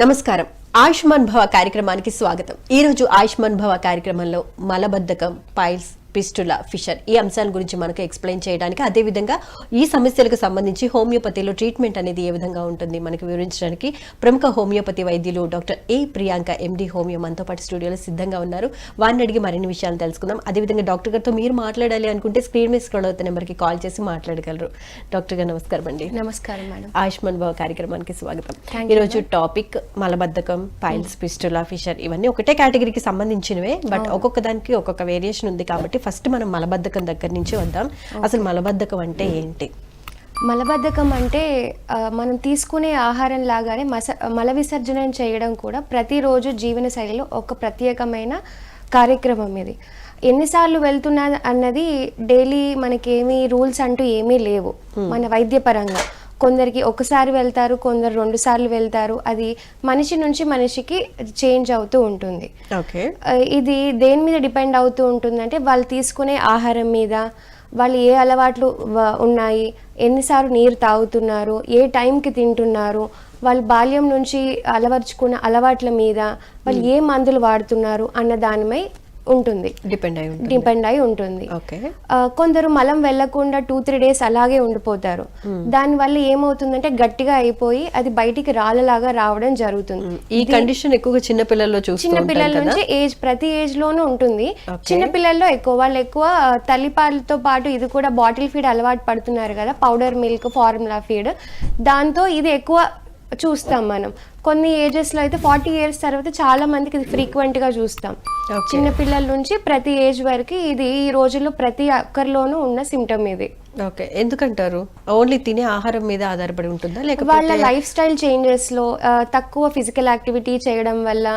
నమస్కారం. ఆయుష్మాన్ భవ కార్యక్రమానికి స్వాగతం. ఈ రోజు ఆయుష్మాన్ భవ కార్యక్రమంలో మలబద్ధకం, పైల్స్, పిస్టులా, ఫిషర్ ఈ అంశాల గురించి మనకు ఎక్స్ప్లెయిన్ చేయడానికి, అదేవిధంగా ఈ సమస్యలకు సంబంధించి హోమియోపతిలో ట్రీట్మెంట్ అనేది ఏ విధంగా ఉంటుంది మనకు వివరించడానికి ప్రముఖ హోమియోపతి వైద్యులు డాక్టర్ ఏ ప్రియాంక ఎండి హోమియో మనతో పాటు స్టూడియోలో సిద్ధంగా ఉన్నారు. వారిని అడిగి మరిన్ని విషయాలు తెలుసుకుందాం. అదేవిధంగా డాక్టర్ గారితో మీరు మాట్లాడాలి అనుకుంటే స్క్రీన్ మీద స్క్రోల్ అవుతున్న నెంబర్కి కాల్ చేసి మాట్లాడగలరు. డాక్టర్ గారు నమస్కారం అండి. నమస్కారం మేడం. ఆయుష్మాన్ భవ కార్యక్రమానికి స్వాగతం. ఈరోజు టాపిక్ మలబద్ధకం, పైల్స్, పిస్టులా, ఫిషర్ ఇవన్నీ ఒకటే కేటగిరీకి సంబంధించినవే, బట్ ఒక్కొక్క దానికి ఒక్కొక్క వేరియేషన్ ఉంది. కాబట్టి ఫస్ట్ మనం మలబద్ధకం దగ్గర నుంచి వద్దాం. అసలు మలబద్ధకం అంటే ఏంటి? మలబద్ధకం అంటే మనం తీసుకునే ఆహారం లాగానే మల విసర్జన చేయడం కూడా ప్రతిరోజు జీవన శైలిలో ఒక ప్రత్యేకమైన కార్యక్రమం. ఇది ఎన్నిసార్లు వెళ్తున్నా అన్నది డైలీ మనకేమీ రూల్స్ అంటూ ఏమీ లేవు. మన వైద్యపరంగా కొందరికి ఒకసారి వెళ్తారు, కొందరు 2 సార్లు వెళ్తారు. అది మనిషి నుంచి మనిషికి చేంజ్ అవుతూ ఉంటుంది. ఇది దేని మీద డిపెండ్ అవుతూ ఉంటుందంటే వాళ్ళు తీసుకునే ఆహారం మీద, వాళ్ళు ఏ అలవాట్లు ఉన్నాయి, ఎన్నిసార్లు నీరు తాగుతున్నారు, ఏ టైంకి తింటున్నారు, వాళ్ళు బాల్యం నుంచి అలవర్చుకున్న అలవాట్ల మీద, వాళ్ళు ఏ మందులు వాడుతున్నారు అన్న దానిపై ఉంటుంది, డిపెండ్ అయి ఉంటుంది. కొందరు మలం వెళ్లకుండా 2-3 డేస్ అలాగే ఉండిపోతారు. దానివల్ల ఏమవుతుందంటే గట్టిగా అయిపోయి అది బయటికి రాళ్ళలాగా రావడం జరుగుతుంది. ఈ కండిషన్ ఎక్కువగా చిన్నపిల్లల నుంచి ప్రతి ఏజ్ లోనూ ఉంటుంది. చిన్నపిల్లల్లో వాళ్ళు ఎక్కువ తల్లిపాలతో పాటు ఇది కూడా బాటిల్ ఫీడ్ అలవాటు పడుతున్నారు కదా, పౌడర్ మిల్క్, ఫార్ములా ఫీడ్. దాంతో ఇది ఎక్కువ చూస్తాం మనం. కొన్ని ఏజెస్ లో అయితే 40 years తర్వాత చాలా మందికి ఇది ఫ్రీక్వెంట్ గా చూస్తాం. చిన్న పిల్లల నుంచి ప్రతి ఏజ్ వరకు ఇది ఈ రోజుల్లో ప్రతి ఒక్కరిలోనూ ఉన్న సిమ్టమ్ ఇది. ఓకే, ఎందుకంటారు? ఓన్లీ తినే ఆహారం మీద ఆధారపడి ఉంటుందా, లేకపోతే వాళ్ళ లైఫ్ స్టైల్ చేంజెస్ లో తక్కువ ఫిజికల్ యాక్టివిటీ చేయడం వల్ల,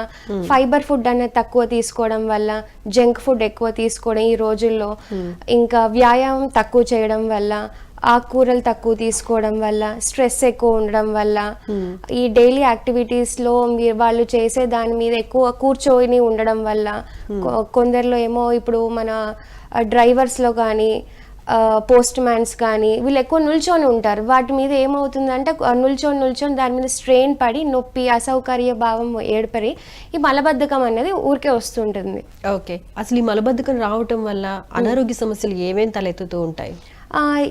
ఫైబర్ ఫుడ్ అనేది తక్కువ తీసుకోవడం వల్ల, జంక్ ఫుడ్ ఎక్కువ తీసుకోవడం ఈ రోజుల్లో, ఇంకా వ్యాయామం తక్కువ చేయడం వల్ల, ఆకుకూరలు తక్కువ తీసుకోవడం వల్ల, స్ట్రెస్ ఎక్కువ ఉండడం వల్ల, ఈ డైలీ యాక్టివిటీస్ లో వాళ్ళు చేసే దాని మీద ఎక్కువ కూర్చొని ఉండడం వల్ల, కొందరిలో ఏమో ఇప్పుడు మన డ్రైవర్స్ లో కానీ, పోస్ట్ మ్యాన్స్ కానీ వీళ్ళు ఎక్కువ నిల్చొని ఉంటారు. వాటి మీద ఏమవుతుందంటే నిల్చొని దాని మీద స్ట్రెయిన్ పడి నొప్పి, అసౌకర్య భావం ఏర్పడి ఈ మలబద్ధకం అనేది ఊరికే వస్తుంటుంది. ఓకే, అసలు ఈ మలబద్ధకం రావటం వల్ల అనారోగ్య సమస్యలు ఏమేమి తలెత్తుతూ ఉంటాయి?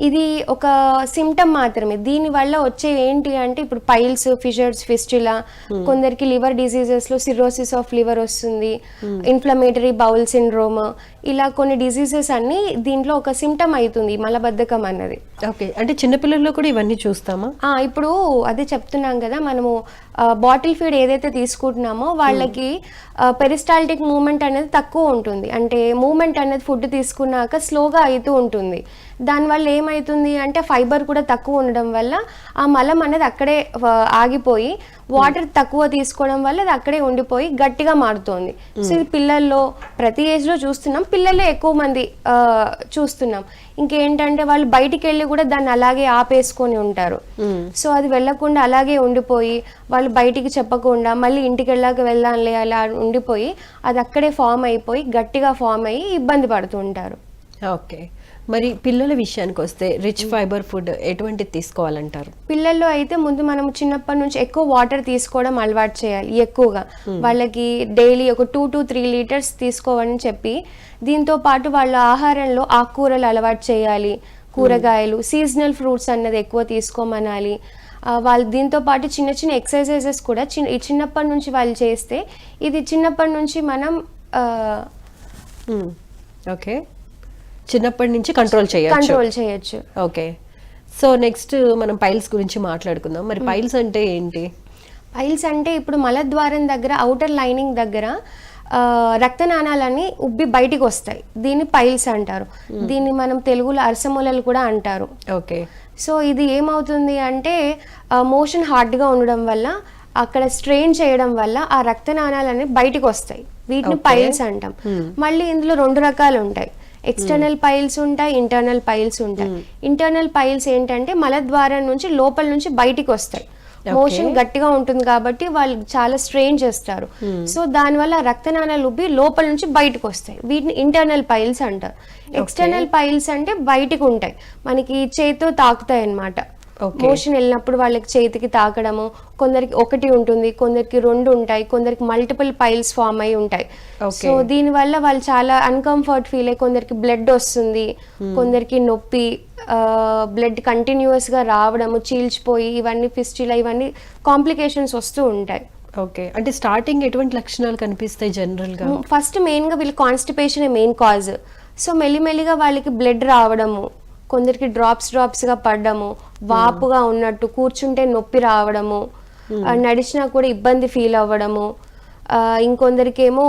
ఇది ఒక సిమ్టమ్ మాత్రమే. దీని వల్ల వచ్చే ఏంటి అంటే ఇప్పుడు పైల్స్, ఫిషర్స్, ఫిస్టులా, కొందరికి లివర్ డిసీజెస్ లో సిరోసిస్ ఆఫ్ లివర్ వస్తుంది, ఇన్ఫ్లమేటరీ బౌల్ సిండ్రోమ్, ఇలా కొన్ని డిసీజెస్ అన్ని దీంట్లో ఒక సిమ్టమ్ అవుతుంది మలబద్ధకం అన్నది. ఓకే, అంటే చిన్నపిల్లల్లో కూడా ఇవన్నీ చూస్తామా? ఇప్పుడు అదే చెప్తున్నాం కదా, మనము బాటిల్ ఫీడ్ ఏదైతే తీసుకుంటున్నామో వాళ్ళకి పెరిస్టాల్టిక్ మూమెంట్ అనేది తక్కువ ఉంటుంది. అంటే మూమెంట్ అనేది ఫుడ్ తీసుకున్నాక స్లోగా అవుతూ ఉంటుంది. దానివల్ల ఏమవుతుంది అంటే ఫైబర్ కూడా తక్కువ ఉండడం వల్ల ఆ మలం అనేది అక్కడే ఆగిపోయి, వాటర్ తక్కువ తీసుకోవడం వల్ల అది అక్కడే ఉండిపోయి గట్టిగా మారుతోంది. సో ఇది పిల్లల్లో ప్రతి ఏజ్ లో చూస్తున్నాం, పిల్లల్లో ఎక్కువ మంది చూస్తున్నాం. ఇంకేంటంటే వాళ్ళు బయటికి వెళ్ళి కూడా దాన్ని అలాగే ఆపేసుకొని ఉంటారు. సో అది వెళ్లకుండా అలాగే ఉండిపోయి, వాళ్ళు బయటికి చెప్పకుండా మళ్ళీ ఇంటికి వెళ్ళాక వెళ్దాంలే అలా ఉండిపోయి అది అక్కడే ఫామ్ అయిపోయి గట్టిగా ఫామ్ అయ్యి ఇబ్బంది పడుతూ ఉంటారు. ఓకే, మరి పిల్లల విషయానికి వస్తే రిచ్ ఫైబర్ ఫుడ్ ఎటువంటిది తీసుకోవాలంటారు? పిల్లల్లో అయితే ముందు మనం చిన్నప్పటి నుంచి ఎక్కువ వాటర్ తీసుకోవడం అలవాటు చేయాలి. ఎక్కువగా వాళ్ళకి డైలీ ఒక 2 to 3 liters తీసుకోవాలని చెప్పి, దీంతో పాటు వాళ్ళ ఆహారంలో ఆకుకూరలు అలవాటు చేయాలి, కూరగాయలు, సీజనల్ ఫ్రూట్స్ అన్నది ఎక్కువ తీసుకోమనాలి. వాళ్ళు దీంతో పాటు చిన్న చిన్న ఎక్సర్సైజెస్ కూడా చిన్నప్పటి నుంచి వాళ్ళు చేస్తే ఇది చిన్నప్పటి నుంచి మనం ఓకే చిన్నప్పటి నుంచి కంట్రోల్ చేయొచ్చు. ఓకే, సో నెక్స్ట్ మనం పైల్స్ గురించి మాట్లాడుకుందాం. మరి పైల్స్ అంటే ఏంటి? పైల్స్ అంటే ఇప్పుడు మలద్వారం దగ్గర ఔటర్ లైనింగ్ దగ్గర రక్తనాళాలన్నీ ఉబ్బి బయటికి వస్తాయి. దీన్ని పైల్స్ అంటారు. దీన్ని మనం తెలుగులో అరసమూలలు కూడా అంటారు. ఓకే, సో ఇది ఏమవుతుంది అంటే మోషన్ హార్డ్గా ఉండడం వల్ల, అక్కడ స్ట్రెయిన్ చేయడం వల్ల ఆ రక్తనాళాలన్నీ బయటికి వస్తాయి. వీటిని పైల్స్ అంటాం. మళ్ళీ ఇందులో 2 రకాలు ఉంటాయి. ఎక్స్టర్నల్ పైల్స్ ఉంటాయి, ఇంటర్నల్ పైల్స్ ఉంటాయి. ఇంటర్నల్ పైల్స్ ఏంటంటే మలద్వారం నుంచి లోపల నుంచి బయటికి వస్తాయి. మోషన్ గట్టిగా ఉంటుంది కాబట్టి వాళ్ళు చాలా స్ట్రెయిన్ చేస్తారు. సో దానివల్ల రక్తనాళాలు ఉబ్బి లోపల నుంచి బయటకు వస్తాయి. వీటిని ఇంటర్నల్ పైల్స్ అంటారు. ఎక్స్టర్నల్ పైల్స్ అంటే బయటకు ఉంటాయి, మనకి చేతితో తాకుతాయి అన్నమాట. మోషన్ వెళ్ళినప్పుడు వాళ్ళకి చేతికి తాకడము, కొందరికి ఒకటి ఉంటుంది, కొందరికి 2 ఉంటాయి, కొందరికి మల్టిపుల్ పైల్స్ ఫామ్ అయి ఉంటాయి. సో దీనివల్ల వాళ్ళు చాలా అన్కంఫర్ట్ ఫీల్ అయ్యి కొందరికి బ్లడ్ వస్తుంది, కొందరికి నొప్పి, బ్లడ్ కంటిన్యూస్ గా రావడము, చీల్చిపోయి ఇవన్నీ ఫిస్టులా ఇవన్నీ కాంప్లికేషన్స్ వస్తూ ఉంటాయి. ఓకే, అంటే స్టార్టింగ్ ఎటువంటి లక్షణాలు కనిపిస్తాయి జనరల్ గా? ఫస్ట్ మెయిన్ గా వీళ్ళు కాన్స్టిపేషన్ మెయిన్ కాజ్. సో మెల్లిమెల్లిగా వాళ్ళకి బ్లడ్ రావడము, కొందరికి డ్రాప్స్ గా పడ్డము, వాపుగా ఉన్నట్టు, కూర్చుంటే నొప్పి రావడము, నడిచినా కూడా ఇబ్బంది ఫీల్ అవ్వడము, ఇంకొందరికేమో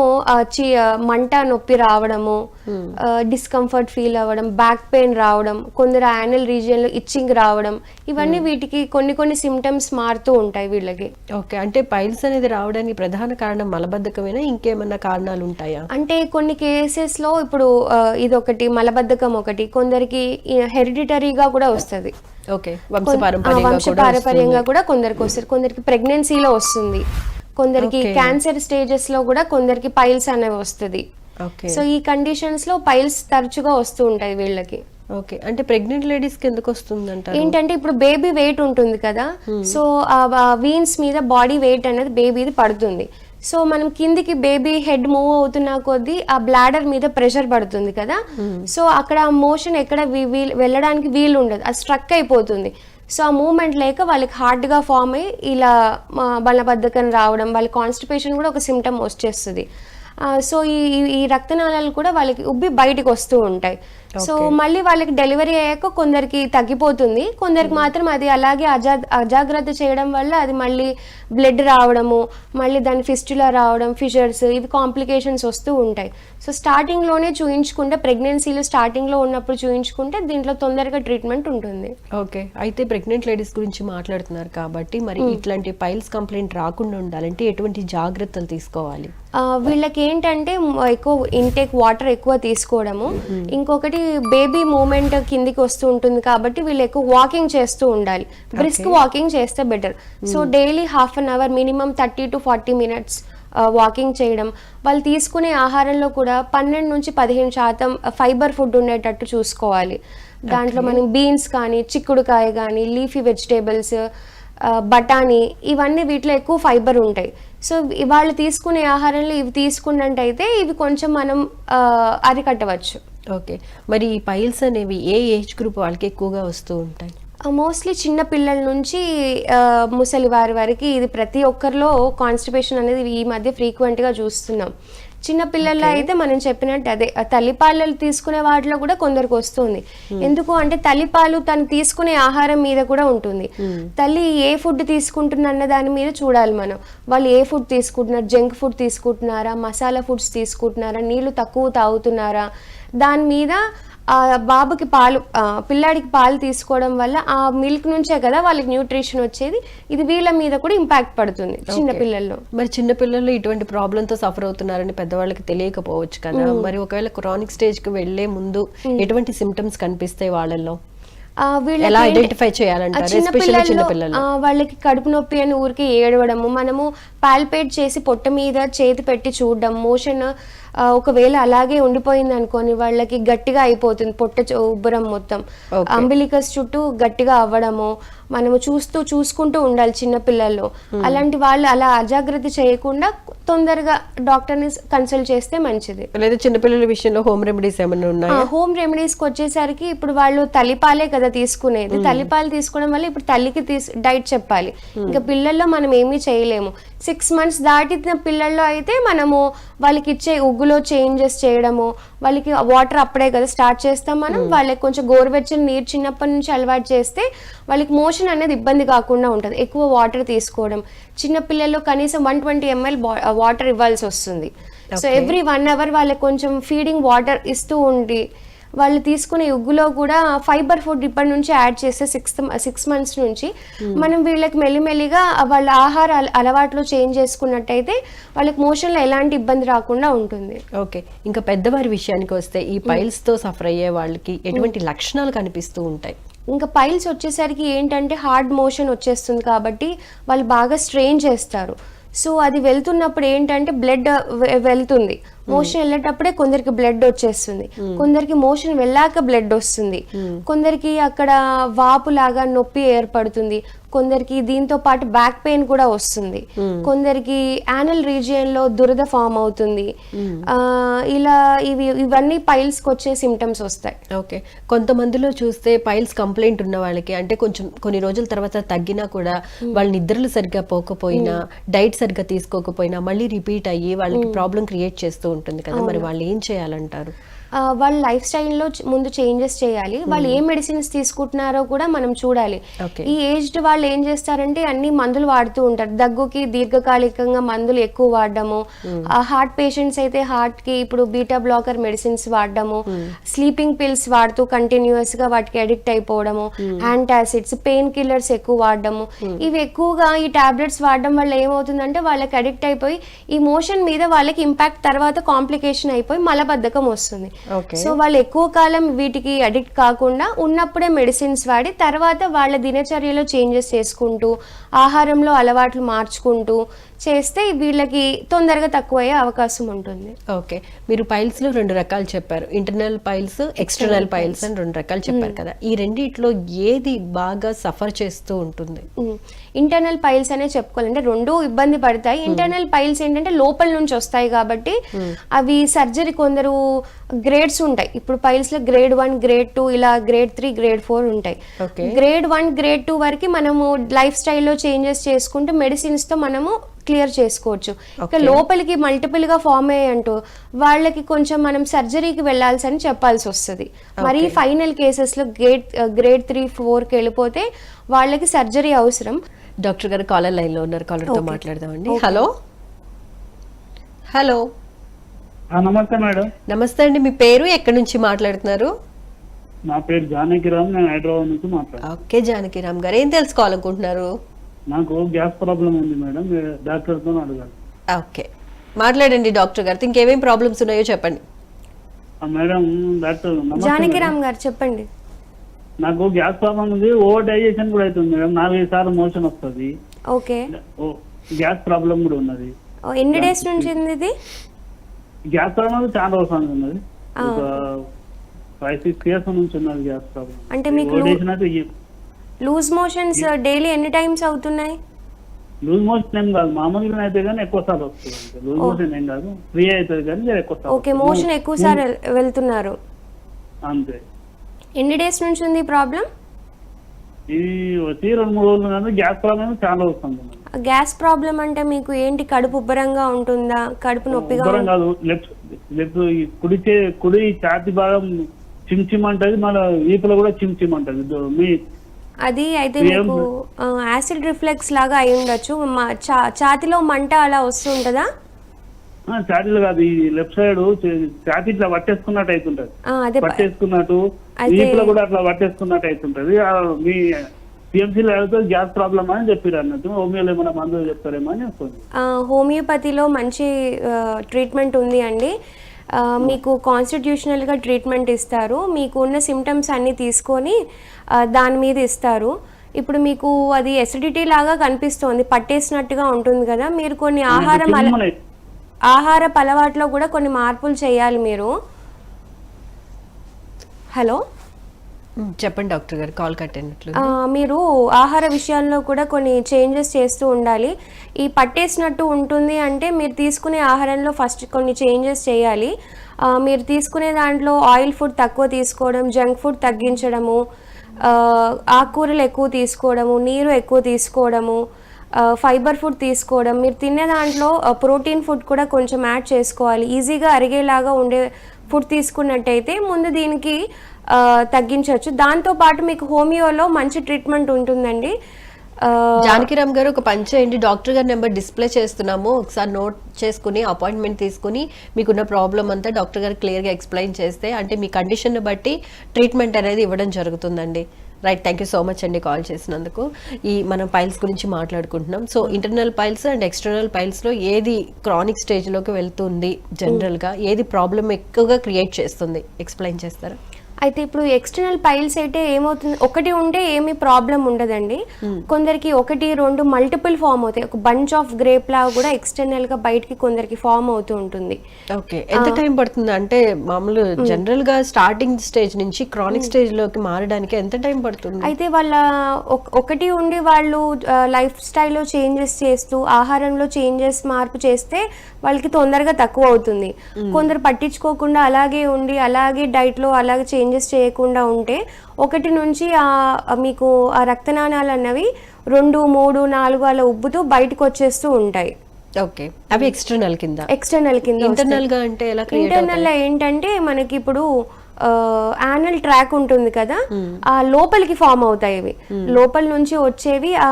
మంట నొప్పి రావడము, డిస్కంఫర్ట్ ఫీల్ అవ్వడం, బ్యాక్ పెయిన్ రావడం, కొందరు యానల్ రీజియన్ లో ఇచ్చింగ్ రావడం, ఇవన్నీ వీటికి కొన్ని సిమ్టమ్స్ మారుతూ ఉంటాయి వీళ్ళకి. ఓకే, అంటే పైల్స్ అనేది రావడానికి ప్రధాన కారణం మలబద్ధకమేనా, ఇంకేమన్నా కారణాలు ఉంటాయా? అంటే కొన్ని కేసెస్ లో ఇప్పుడు ఇదొకటి మలబద్ధకం ఒకటి, కొందరికి హెరిడిటరీగా కూడా వస్తుంది. ఓకే, వంశపారంపర్యంగా కూడా కొందరికి వస్తుంది, కొందరికి ప్రెగ్నెన్సీలో వస్తుంది, కొందరికి క్యాన్సర్ స్టేజెస్ లో కూడా కొందరికి పైల్స్ అనేవి వస్తుంది. సో ఈ కండిషన్స్ లో పైల్స్ తరచుగా వస్తూ ఉంటాయి వీళ్ళకి. ఓకే, అంటే ప్రెగ్నెంట్ లేడీస్ కి ఎందుకు వస్తుందంట? ఏంటంటే ఇప్పుడు బేబీ వెయిట్ ఉంటుంది కదా, సో ఆ వీన్స్ మీద బాడీ వెయిట్ అనేది బేబీది పడుతుంది. సో మనం కిందికి బేబీ హెడ్ మూవ్ అవుతున్న కొద్దీ ఆ బ్లాడర్ మీద ప్రెషర్ పడుతుంది కదా, సో అక్కడ మోషన్ ఎక్కడ వెళ్ళడానికి వీలు ఉండదు, అది స్ట్రక్ అయిపోతుంది. సో ఆ మూమెంట్ లేక వాళ్ళకి హార్డ్గా ఫామ్ అయ్యి ఇలా మలబద్ధకం రావడం, వాళ్ళ కాన్స్టిపేషన్ కూడా ఒక సిమ్టమ్ వచ్చేస్తుంది. సో ఈ రక్తనాళాలు కూడా వాళ్ళకి ఉబ్బి బయటకు వస్తూ ఉంటాయి. సో మళ్ళీ వాళ్ళకి డెలివరీ అయ్యాక కొందరికి తగ్గిపోతుంది, కొందరికి మాత్రం అది అలాగే అజాగ్రత్త చేయడం వల్ల అది మళ్ళీ బ్లడ్ రావడము, మళ్ళీ దాని ఫిస్టులా రావడం, ఫిషర్స్, ఇవి కాంప్లికేషన్స్ వస్తూ ఉంటాయి. సో స్టార్టింగ్లోనే చూయించుకుంటే, ప్రెగ్నెన్సీలో స్టార్టింగ్లో ఉన్నప్పుడు చూయించుకుంటే దీంట్లో తొందరగా ట్రీట్మెంట్ ఉంటుంది. ఓకే, అయితే ప్రెగ్నెంట్ లేడీస్ గురించి మాట్లాడుతున్నారు కాబట్టి మరి ఇట్లాంటి పైల్స్ కంప్లైంట్ రాకుండా ఉండాలంటే ఎటువంటి జాగ్రత్తలు తీసుకోవాలి? వీళ్ళకి ఏంటంటే ఎక్కువ ఇంటేక్ వాటర్ ఎక్కువ తీసుకోవడము, ఇంకొకటి బేబీ మూమెంట్ కిందికి వస్తూ ఉంటుంది కాబట్టి వీళ్ళు ఎక్కువ వాకింగ్ చేస్తూ ఉండాలి, బ్రిస్క్ వాకింగ్ చేస్తే better. So daily ½ an hour minimum 30 to 40 minutes walking చేయడం. వాళ్ళు తీసుకునే ఆహారంలో కూడా 12 నుంచి 15% ఫైబర్ ఫుడ్ ఉండేటట్టు చూసుకోవాలి. దాంట్లో మనం బీన్స్ కానీ, చిక్కుడుకాయ కానీ, లీఫీ వెజిటేబుల్స్, బఠానీ, ఇవన్నీ వీటిలో ఎక్కువ ఫైబర్ ఉంటాయి. సో వాళ్ళు తీసుకునే ఆహారంలో ఇవి తీసుకున్నట్టయితే ఇవి కొంచెం మనం అరికట్టవచ్చు. ఓకే, మరి ఈ పైల్స్ అనేవి ఏ ఏజ్ గ్రూప్ వాళ్ళకి ఎక్కువగా వస్తూ ఉంటాయి? మోస్ట్లీ చిన్న పిల్లల నుంచి ముసలి వారి వరకు ఇది ప్రతి ఒక్కరిలో కాన్స్టిపేషన్ అనేది ఈ మధ్య ఫ్రీక్వెంట్గా చూస్తున్నాం. చిన్న పిల్లల్లో అయితే మనం చెప్పినట్టు అదే తల్లిపాలు తీసుకునే వాటిలో కూడా కొందరికి వస్తుంది. ఎందుకు అంటే తల్లిపాలు తను తీసుకునే ఆహారం మీద కూడా ఉంటుంది. తల్లి ఏ ఫుడ్ తీసుకుంటున్నా అన్న దాని మీద చూడాలి మనం. వాళ్ళు ఏ ఫుడ్ తీసుకుంటున్నారు, జంక్ ఫుడ్ తీసుకుంటున్నారా, మసాలా ఫుడ్స్ తీసుకుంటున్నారా, నీళ్లు తక్కువ తాగుతున్నారా, దాని మీద బాబుకి పిల్లాడికి పాలు తీసుకోవడం వల్ల ఆ మిల్క్ నుంచే కదా వాళ్ళకి న్యూట్రిషన్ వచ్చేది. ఇది వీళ్ళ మీద కూడా ఇంపాక్ట్ పడుతుంది చిన్న పిల్లల్లో. మరి చిన్న పిల్లలు ఇటువంటి ప్రాబ్లమ్ తో సఫర్ అవుతున్నారని పెద్దవాళ్ళకి తెలియకపోవచ్చు కదా, మరి ఒకవేళ క్రానిక్ స్టేజ్ కి వెళ్లే ముందు ఎటువంటి సిమ్టమ్స్ కనిపిస్తాయి వాళ్ళల్లో? వాళ్ళకి కడుపు నొప్పి అని ఊరికి ఏడవడము, మనము పాల్పేట్ చేసి పొట్ట మీద చేతి పెట్టి చూడడం, మోషన్ ఒకవేళ అలాగే ఉండిపోయింది అనుకోని వాళ్ళకి గట్టిగా అయిపోతుంది పొట్ట ఉబ్బరం మొత్తం, అంబిలికస్ చుట్టూ గట్టిగా అవ్వడము, మనము చూసుకుంటూ ఉండాలి చిన్న పిల్లల్లో. అలాంటి వాళ్ళు అలా అజాగ్రత్త చేయకుండా తొందరగా డాక్టర్ ని కన్సల్ట్ చేస్తే మంచిది. లేదా చిన్నపిల్లల విషయంలో హోమ్ రెమెడీస్ ఏమైనా ఉన్నాయా? హోమ్ రెమెడీస్ కి వచ్చేసరికి ఇప్పుడు వాళ్ళు తల్లిపాలే కదా తీసుకునేది, తల్లిపాలు తీసుకోవడం వల్ల ఇప్పుడు తల్లికి డైట్ చెప్పాలి. ఇంకా పిల్లల్లో మనం ఏమీ చేయలేము. 6 months దాటిన పిల్లల్లో అయితే మనము వాళ్ళకి ఇచ్చే ఉగ్గులో చేంజెస్ చేయడము, వాళ్ళకి వాటర్ అప్పుడే కదా స్టార్ట్ చేస్తాం మనం, వాళ్ళకి కొంచెం గోరువెచ్చని నీరు చిన్నప్పటి నుంచి అలవాటు చేస్తే వాళ్ళకి మోషన్ అనేది ఇబ్బంది కాకుండా ఉంటుంది. ఎక్కువ వాటర్ తీసుకోవడం, చిన్న పిల్లల్లో కనీసం 120 ml వాటర్ ఇవ్వాల్సి వస్తుంది. సో ఎవ్రీ 1 hour వాళ్ళకి కొంచెం ఫీడింగ్ వాటర్ ఇస్తూ ఉండి, వాళ్ళు తీసుకునే ఉగ్గులో కూడా ఫైబర్ ఫుడ్ ఇప్పటి నుంచి యాడ్ చేస్తే 6 months నుంచి మనం వీళ్ళకి మెల్లిమెల్లిగా వాళ్ళ ఆహార అలవాట్లు చేంజ్ చేసుకున్నట్టయితే వాళ్ళకి మోషన్లో ఎలాంటి ఇబ్బంది రాకుండా ఉంటుంది. ఓకే, ఇంకా పెద్దవారి విషయానికి వస్తే ఈ పైల్స్ తో సఫర్ అయ్యే వాళ్ళకి ఎటువంటి లక్షణాలు కనిపిస్తూ ఉంటాయి? ఇంకా పైల్స్ వచ్చేసరికి ఏంటంటే హార్డ్ మోషన్ వచ్చేస్తుంది కాబట్టి వాళ్ళు బాగా స్ట్రెయిన్ చేస్తారు. సో అది వెళ్తున్నప్పుడు ఏంటంటే బ్లడ్ వెళ్తుంది, మోషన్ వెళ్ళేటప్పుడే కొందరికి బ్లడ్ వచ్చేస్తుంది, కొందరికి మోషన్ వెళ్ళాక బ్లడ్ వస్తుంది, కొందరికి అక్కడ వాపు లాగా నొప్పి ఏర్పడుతుంది, కొందరికి దీంతో పాటు బ్యాక్ పెయిన్ కూడా వస్తుంది, కొందరికి యానల్ రీజియన్ లో దురద ఫామ్ అవుతుంది. ఇలా ఇవన్నీ పైల్స్ కి వచ్చే సిమ్టమ్స్ వస్తాయి. ఓకే, కొంతమందిలో చూస్తే పైల్స్ కంప్లైంట్ ఉన్న వాళ్ళకి అంటే కొంచెం కొన్ని రోజుల తర్వాత తగ్గినా కూడా వాళ్ళ నిద్రలు సరిగ్గా పోకపోయినా, డైట్ సరిగ్గా తీసుకోకపోయినా మళ్ళీ రిపీట్ అయ్యి వాళ్ళకి ప్రాబ్లం క్రియేట్ చేస్తూ ఉంటుంది కదా, మరి వాళ్ళు ఏం చేయాలంటారు? వాళ్ళ లైఫ్ స్టైల్లో ముందు చేంజెస్ చేయాలి. వాళ్ళు ఏ మెడిసిన్స్ తీసుకుంటున్నారో కూడా మనం చూడాలి. ఈ ఏజ్డ్ వాళ్ళు ఏం చేస్తారంటే అన్ని మందులు వాడుతూ ఉంటారు. దగ్గుకి దీర్ఘకాలికంగా మందులు ఎక్కువ వాడడము, హార్ట్ పేషెంట్స్ అయితే హార్ట్ కి ఇప్పుడు బీటా బ్లాకర్ మెడిసిన్స్ వాడడము, స్లీపింగ్ పిల్స్ వాడుతూ కంటిన్యూస్ గా వాటికి అడిక్ట్ అయిపోవడము, యాంటాసిడ్స్, పెయిన్ కిల్లర్స్ ఎక్కువ వాడడము. ఇవి ఎక్కువగా ఈ టాబ్లెట్స్ వాడడం వల్ల ఏమవుతుందంటే వాళ్ళకి అడిక్ట్ అయిపోయి ఈ మోషన్ మీద వాళ్ళకి ఇంపాక్ట్ తర్వాత కాంప్లికేషన్ అయిపోయి మలబద్ధకం వస్తుంది. సో వాళ్ళు ఎక్కువ కాలం వీటికి అడిక్ట్ కాకుండా ఉన్నప్పుడే మెడిసిన్స్ వాడి తర్వాత వాళ్ళ దినచర్యలో చేంజెస్ చేసుకుంటూ ఆహారంలో అలవాట్లు మార్చుకుంటూ చేస్తే వీళ్ళకి తొందరగా తక్కువయ్యే అవకాశం ఉంటుంది. ఓకే, మీరు పైల్స్ లో 2 రకాలు చెప్పారు, ఇంటర్నల్ పైల్స్, ఎక్స్టర్నల్ పైల్స్ అని 2 రకాలు చెప్పారు కదా. ఈ రెండిట్లో ఏది బాగా సఫర్ చేస్తూ ఉంటుంది? ఇంటర్నల్ పైల్స్ అనే చెప్పుకోవాలంటే 2 ఇబ్బంది పడతాయి. ఇంటర్నల్ పైల్స్ ఏంటంటే లోపల నుంచి వస్తాయి కాబట్టి అవి సర్జరీ కొందరు గ్రేడ్స్ ఉంటాయి. ఇప్పుడు పైల్స్ లో గ్రేడ్ 1, గ్రేడ్ 2, ఇలా గ్రేడ్ 3, గ్రేడ్ 4 ఉంటాయి. గ్రేడ్ 1, గ్రేడ్ 2 వరకు మనము లైఫ్ స్టైల్లో చేంజెస్ చేసుకుంటూ మెడిసిన్స్ తో మనము క్లియర్ చేసుకోవచ్చు. ఇక లోపలికి మల్టిపుల్ గా ఫామ్ అయ్యంటూ వాళ్ళకి కొంచెం మనం సర్జరీకి వెళ్ళాల్సి చెప్పాల్సి వస్తుంది. మరి ఫైనల్ కేసెస్ లో గ్రేడ్ 3, 4కి వెళ్ళిపోతే వాళ్ళకి సర్జరీ అవసరం. డాక్టర్ గారు కాలర్ లైన్ లో ఉన్నారు, కాలర్ తో మాట్లాడదామండి. హలో హలో నమస్తే మేడం. నమస్తే అండి, మీ పేరు, ఎక్కడి నుంచి మాట్లాడుతున్నారు? నా పేరు జానకిరామ్, నేను హైదరాబాద్ నుంచి మాట్లాడుతున్నాను. ఓకే జానకిరామ్ గారు, ఏం తెలుసుకోవాలనుకుంటున్నారు? నాకు గ్యాస్ ప్రాబ్లం ఉంది మేడం, డాక్టర్ తో అడగాలి. ఓకే, మాట్లాడండి డాక్టర్ గారు, ఇంకేమేం ప్రాబ్లమ్స్ ఉన్నాయో చెప్పండి. మేడం డాక్టర్ జానకిరామ్ గారు చెప్పండి. నాకు గ్యాస్ ప్రాబ్లం ఉంది, ఓవర్ డైజెషన్ కూడా అవుతుంది మేడం, 4-5 సార్లు మోషన్ వస్తుంది. ఓకే, గ్యాస్ ప్రాబ్లం కూడా ఉన్నది. ఎన్ని డేస్ నుంచి ఉంది ఇది? గ్యాస్ ప్రాబ్లం చాలా రోజులు ఉన్నది, ఒక 5-6 years నుంచి ఉన్నది గ్యాస్ ప్రాబ్లం. అంటే మీకు లూజ్ మోషన్స్ డైలీ ఎన్ని టైమ్స్ అవుతున్నాయి? లూజ్ మోషన్ ఏం కాదు, మామూలుగా అయితే కానీ ఎక్కువ సార్లు వస్తుంది. లూజ్ మోషన్ ఏం కాదు, ఫ్రీ అవుతుంది కానీ ఎక్కువ సార్లు. ఓకే, మోషన్ ఎక్కువ సార్లు వెళ్తున్నారు అంతే. ఎన్ని డేస్ నుంచి ఉంది ప్రాబ్లం? ఇది వచ్చి 2-3 రోజులు కానీ గ్యాస్ ప్రాబ్లం చాలా వస్తుంది. గ్యాస్ ప్రాబ్లం అంటే మీకు ఏంటి, కడుపు ఉబ్బరంగా ఉంటుందా, కడుపు నొప్పిగా? ఉబ్బరం కాదు, లెఫ్ట్ కుడి ఛాతి భాగం చిమ్చిమంటది, మన వీపులో కూడా చిమ్చిమంటది. మీ అది అయితే మీకు యాసిడ్ రిఫ్లెక్స్ లాగా అయి ఉండొచ్చు. ఛాతిలో మంట అలా వస్తుంటదా? ఛాతీలో కాదు, ఈ లెఫ్ట్ సైడ్ ఛాతీ ఇట్లా పట్టేసుకున్నట్టు అవుతుంటది, పట్టేసుకున్నట్టు వీపులో కూడా అట్లా పట్టేసుకున్నట్టు అవుతుంటది. మీ పిఎంసీలో వెళ్తే గ్యాస్ ప్రాబ్లమ్ అని చెప్పారు అన్నట్టు, హోమియోలో ఏమైనా మందులు చెప్తారేమో అని వస్తుంది. హోమియోపతిలో మంచి ట్రీట్మెంట్ ఉంది అండి. మీకు కాన్స్టిట్యూషనల్గా ట్రీట్మెంట్ ఇస్తారు, మీకు ఉన్న సిమ్టమ్స్ అన్నీ తీసుకొని దాని మీద ఇస్తారు. ఇప్పుడు మీకు అది ఎసిడిటీ లాగా కనిపిస్తోంది, పట్టేసినట్టుగా ఉంటుంది కదా, మీరు కొన్ని ఆహారపు అలవాట్లో కూడా కొన్ని మార్పులు చేయాలి మీరు. హలో చెప్పండి డాక్టర్ గారు, కాల్ కట్ అయినట్లు. మీరు ఆహార విషయాల్లో కూడా కొన్ని చేంజెస్ చేస్తూ ఉండాలి. ఈ పట్టేసినట్టు ఉంటుంది అంటే మీరు తీసుకునే ఆహారంలో ఫస్ట్ కొన్ని చేంజెస్ చేయాలి. మీరు తీసుకునే దాంట్లో ఆయిల్ ఫుడ్ తక్కువ తీసుకోవడం, జంక్ ఫుడ్ తగ్గించడము, ఆకుకూరలు ఎక్కువ తీసుకోవడము, నీరు ఎక్కువ తీసుకోవడము, ఫైబర్ ఫుడ్ తీసుకోవడం, మీరు తినే దాంట్లో ప్రోటీన్ ఫుడ్ కూడా కొంచెం యాడ్ చేసుకోవాలి. ఈజీగా అరిగేలాగా ఉండే ఫుడ్ తీసుకున్నట్టయితే ముందు దీనికి తగ్గించవచ్చు. దాంతోపాటు మీకు హోమియోలో మంచి ట్రీట్మెంట్ ఉంటుందండి. జానకిరామ్ గారు, ఒక పని చేయండి, డాక్టర్ గారి నెంబర్ డిస్ప్లే చేస్తున్నాము, ఒకసారి నోట్ చేసుకుని అపాయింట్మెంట్ తీసుకుని మీకున్న ప్రాబ్లం అంతా డాక్టర్ గారు క్లియర్గా ఎక్స్ప్లెయిన్ చేస్తే అంటే మీ కండిషన్ బట్టి ట్రీట్మెంట్ అనేది ఇవ్వడం జరుగుతుందండి. Right, thank you so much అండి కాల్ చేసినందుకు. మనం పైల్స్ గురించి మాట్లాడుకుంటున్నాం. So internal piles and external పైల్స్లో ఏది క్రానిక్ స్టేజ్లోకి వెళ్తుంది, జనరల్గా ఏది ప్రాబ్లం ఎక్కువగా క్రియేట్ చేస్తుంది, ఎక్స్ప్లెయిన్ చేస్తారా? అయితే ఇప్పుడు ఎక్స్టర్నల్ పైల్స్ అయితే ఏమవుతుంది, ఒకటి ఉంటే ఏమీ ప్రాబ్లం ఉండదండి. కొందరికి 1, 2 మల్టిపుల్ ఫామ్ అవుతాయి. ఒక బంచ్ ఆఫ్ గ్రేప్ లాగా కూడా ఎక్స్టర్నల్ గా బయటికి కొందరికి ఫామ్ అవుతూ ఉంటుంది. ఓకే, ఎంత టైం పడుతుంది అంటే మామూలు జనరల్ గా స్టార్టింగ్ స్టేజ్ నుంచి క్రానిక్ స్టేజ్ లోకి మారడానికి ఎంత టైం పడుతుంది? అయితే వాళ్ళ ఒకటి ఉండి వాళ్ళు లైఫ్ స్టైల్లో చేంజెస్ చేస్తూ ఆహారంలో చేంజెస్ మార్పు చేస్తే వాళ్ళకి తొందరగా తక్కువ అవుతుంది. కొందరు పట్టించుకోకుండా అలాగే ఉండి అలాగే డైట్లో అలాగే చేంజెస్ చేయకుండా ఉంటే 1 నుంచి మీకు ఆ రక్తనాళాలు అన్నవి 2, 3, 4 అలా ఉబ్బుతూ బయటకు వచ్చేస్తూ ఉంటాయి. ఓకే, అవి ఎక్స్టర్నల్ కింద. ఇంటర్నల్ గా అంటే ఎలా క్రియేట్ అవుతాయి? ఇంటర్నల్ ఏంటంటే మనకి ఇప్పుడు యానల్ ట్రాక్ ఉంటుంది కదా, ఆ లోపలికి ఫామ్ అవుతాయి. ఇవి లోపల నుంచి వచ్చేవి ఆ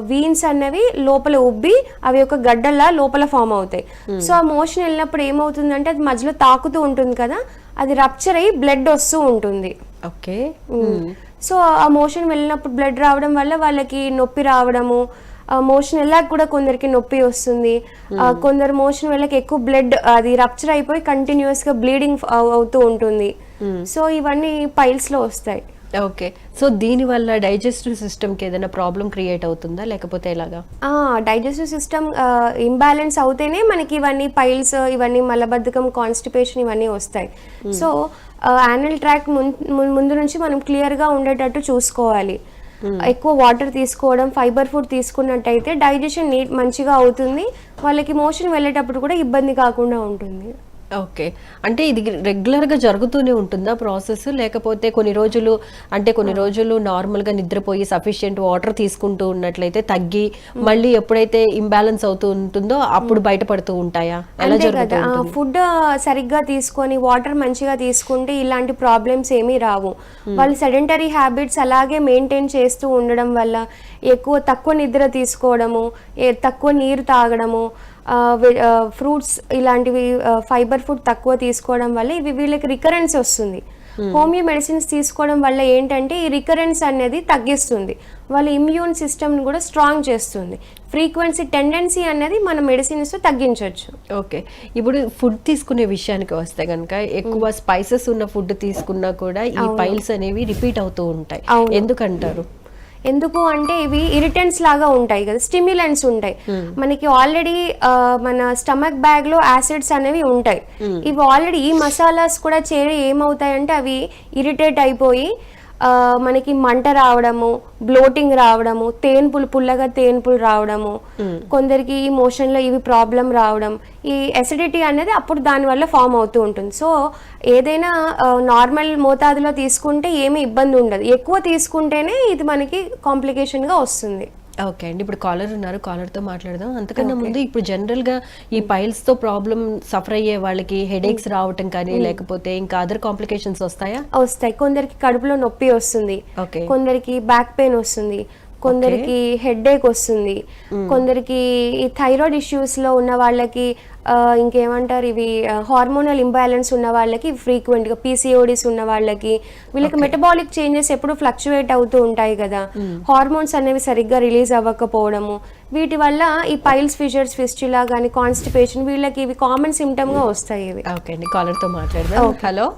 వీన్స్ అన్నవి లోపల ఉబ్బి అవి ఒక గడ్డల్లా లోపల ఫామ్ అవుతాయి. సో ఆ మోషన్ వెళ్ళినప్పుడు ఏమవుతుందంటే అది మధ్యలో తాకుతూ ఉంటుంది కదా, అది రప్చర్ అయ్యి బ్లడ్ వస్తూ ఉంటుంది. ఓకే, సో ఆ మోషన్ వెళ్ళినప్పుడు బ్లడ్ రావడం వల్ల వాళ్ళకి నొప్పి రావడము, మోషన్ వెళ్ళాక కూడా కొందరికి నొప్పి వస్తుంది. కొందరు మోషన్ వెళ్ళక ఎక్కువ బ్లడ్ అది రప్చర్ అయిపోయి కంటిన్యూస్ గా బ్లీడింగ్ అవుతూ ఉంటుంది. సో ఇవన్నీ పైల్స్ లో వస్తాయి. ఓకే, సో దీని వల్ల డైజెస్టివ్ సిస్టమ్ కి ఏదైనా ప్రాబ్లం క్రియేట్ అవుతుందా లేకపోతే ఎలాగా? డైజెస్టివ్ సిస్టమ్ ఇంబ్యాలెన్స్ అవుతేనే మనకి ఇవన్నీ పైల్స్, ఇవన్నీ మలబద్ధకం, కాన్స్టిపేషన్ ఇవన్నీ వస్తాయి. సో యానల్ ట్రాక్ ముందు నుంచి మనం క్లియర్ గా ఉండేటట్టు చూసుకోవాలి. ఎక్కువ వాటర్ తీసుకోవడం, ఫైబర్ ఫుడ్ తీసుకున్నట్టయితే డైజెషన్ మంచిగా అవుతుంది. వాళ్ళకి మోషన్ వెళ్ళేటప్పుడు కూడా ఇబ్బంది కాకుండా ఉంటుంది. ఓకే, అంటే ఇది రెగ్యులర్ గా జరుగుతూనే ఉంటుందా ప్రాసెస్, లేకపోతే కొన్ని రోజులు నార్మల్ గా నిద్రపోయి సఫిషియెంట్ వాటర్ తీసుకుంటూ ఉన్నట్లయితే తగ్గి మళ్ళీ ఎప్పుడైతే ఇంబ్యాలెన్స్ అవుతూ ఉంటుందో అప్పుడు బయటపడుతూ ఉంటాయా? ఎలా జరుగుతుంది? ఫుడ్ సరిగ్గా తీసుకొని వాటర్ మంచిగా తీసుకుంటే ఇలాంటి ప్రాబ్లమ్స్ ఏమీ రావు. వాళ్ళు సెడెంటరీ హ్యాబిట్స్ అలాగే మెయింటైన్ చేస్తూ ఉండడం వల్ల, తక్కువ నిద్ర తీసుకోవడము, తక్కువ నీరు తాగడము, ఫ్రూట్స్ ఇలాంటివి ఫైబర్ ఫుడ్ తక్కువ తీసుకోవడం వల్ల వీళ్ళకి రికరెన్స్ వస్తుంది. హోమియో మెడిసిన్స్ తీసుకోవడం వల్ల ఏంటంటే ఈ రికరెన్స్ అనేది తగ్గిస్తుంది, వాళ్ళ ఇమ్యూన్ సిస్టమ్ కూడా స్ట్రాంగ్ చేస్తుంది. ఫ్రీక్వెన్సీ టెండెన్సీ అనేది మన మెడిసిన్స్ తగ్గించవచ్చు. ఓకే, ఇప్పుడు ఫుడ్ తీసుకునే విషయానికి వస్తే కనుక ఎక్కువ స్పైసెస్ ఉన్న ఫుడ్ తీసుకున్నా కూడా ఈ పైల్స్ అనేవి రిపీట్ అవుతూ ఉంటాయి, ఎందుకంటారు? ఎందుకు అంటే ఇవి ఇరిటెంట్స్ లాగా ఉంటాయి కదా, స్టిమ్యులెంట్స్ ఉంటాయి. మనకి ఆల్రెడీ మన స్టమక్ బ్యాగ్ లో యాసిడ్స్ అనేవి ఉంటాయి. ఇవి ఆల్రెడీ ఈ మసాలాస్ కూడా చేరి ఏమవుతాయంటే అవి ఇరిటేట్ అయిపోయి మనకి మంట రావడము, బ్లోటింగ్ రావడము, పుల్లగా తేన్పులు రావడము, కొందరికి ఈ మోషన్ లో ఇవి ప్రాబ్లం రావడం, ఈ అసిడిటీ అనేది అప్పుడు దాని వల్ల ఫామ్ అవుతూ ఉంటుంది. సో ఏదైనా నార్మల్ మోతాదులో తీసుకుంటే ఏమీ ఇబ్బంది ఉండదు, ఎక్కువ తీసుకుంటేనే ఇది మనకి కాంప్లికేషన్ గా వస్తుంది. ఓకే అండి, ఇప్పుడు కాలర్ ఉన్నారు, కాలర్ తో మాట్లాడదాం. అంతకన్నా ముందు ఇప్పుడు జనరల్ గా ఈ పైల్స్ తో ప్రాబ్లం సఫర్ అయ్యే వాళ్ళకి హెడేక్స్ రావటం కానీ లేకపోతే ఇంకా అదర్ కాంప్లికేషన్స్ వస్తాయా? వస్తాయి. కొందరికి కడుపులో నొప్పి వస్తుంది, కొందరికి బ్యాక్ పెయిన్ వస్తుంది, కొందరికి హెడేక్ వస్తుంది, కొందరికి ఈ థైరాయిడ్ ఇష్యూస్ లో ఉన్న వాళ్ళకి ఇంకేమంటారు ఇవి హార్మోనల్ ఇంబ్యాలెన్స్ ఉన్న వాళ్ళకి ఫ్రీక్వెంట్ గా, పీసీఓడిస్ ఉన్న వాళ్ళకి, వీళ్ళకి మెటబాలిక్ చేంజెస్ ఎప్పుడు ఫ్లక్చువేట్ అవుతూ ఉంటాయి కదా, హార్మోన్స్ అనేవి సరిగ్గా రిలీజ్ అవ్వకపోవడము, వీటి వల్ల ఈ పైల్స్, ఫిషర్స్, ఫిస్టులా కానీ కాన్స్టిపేషన్ వీళ్ళకి ఇవి కామన్ సిమ్టమ్ గా వస్తాయి ఇవి. ఓకే అండి, కాలర్ తో మాట్లాడదాం. హలో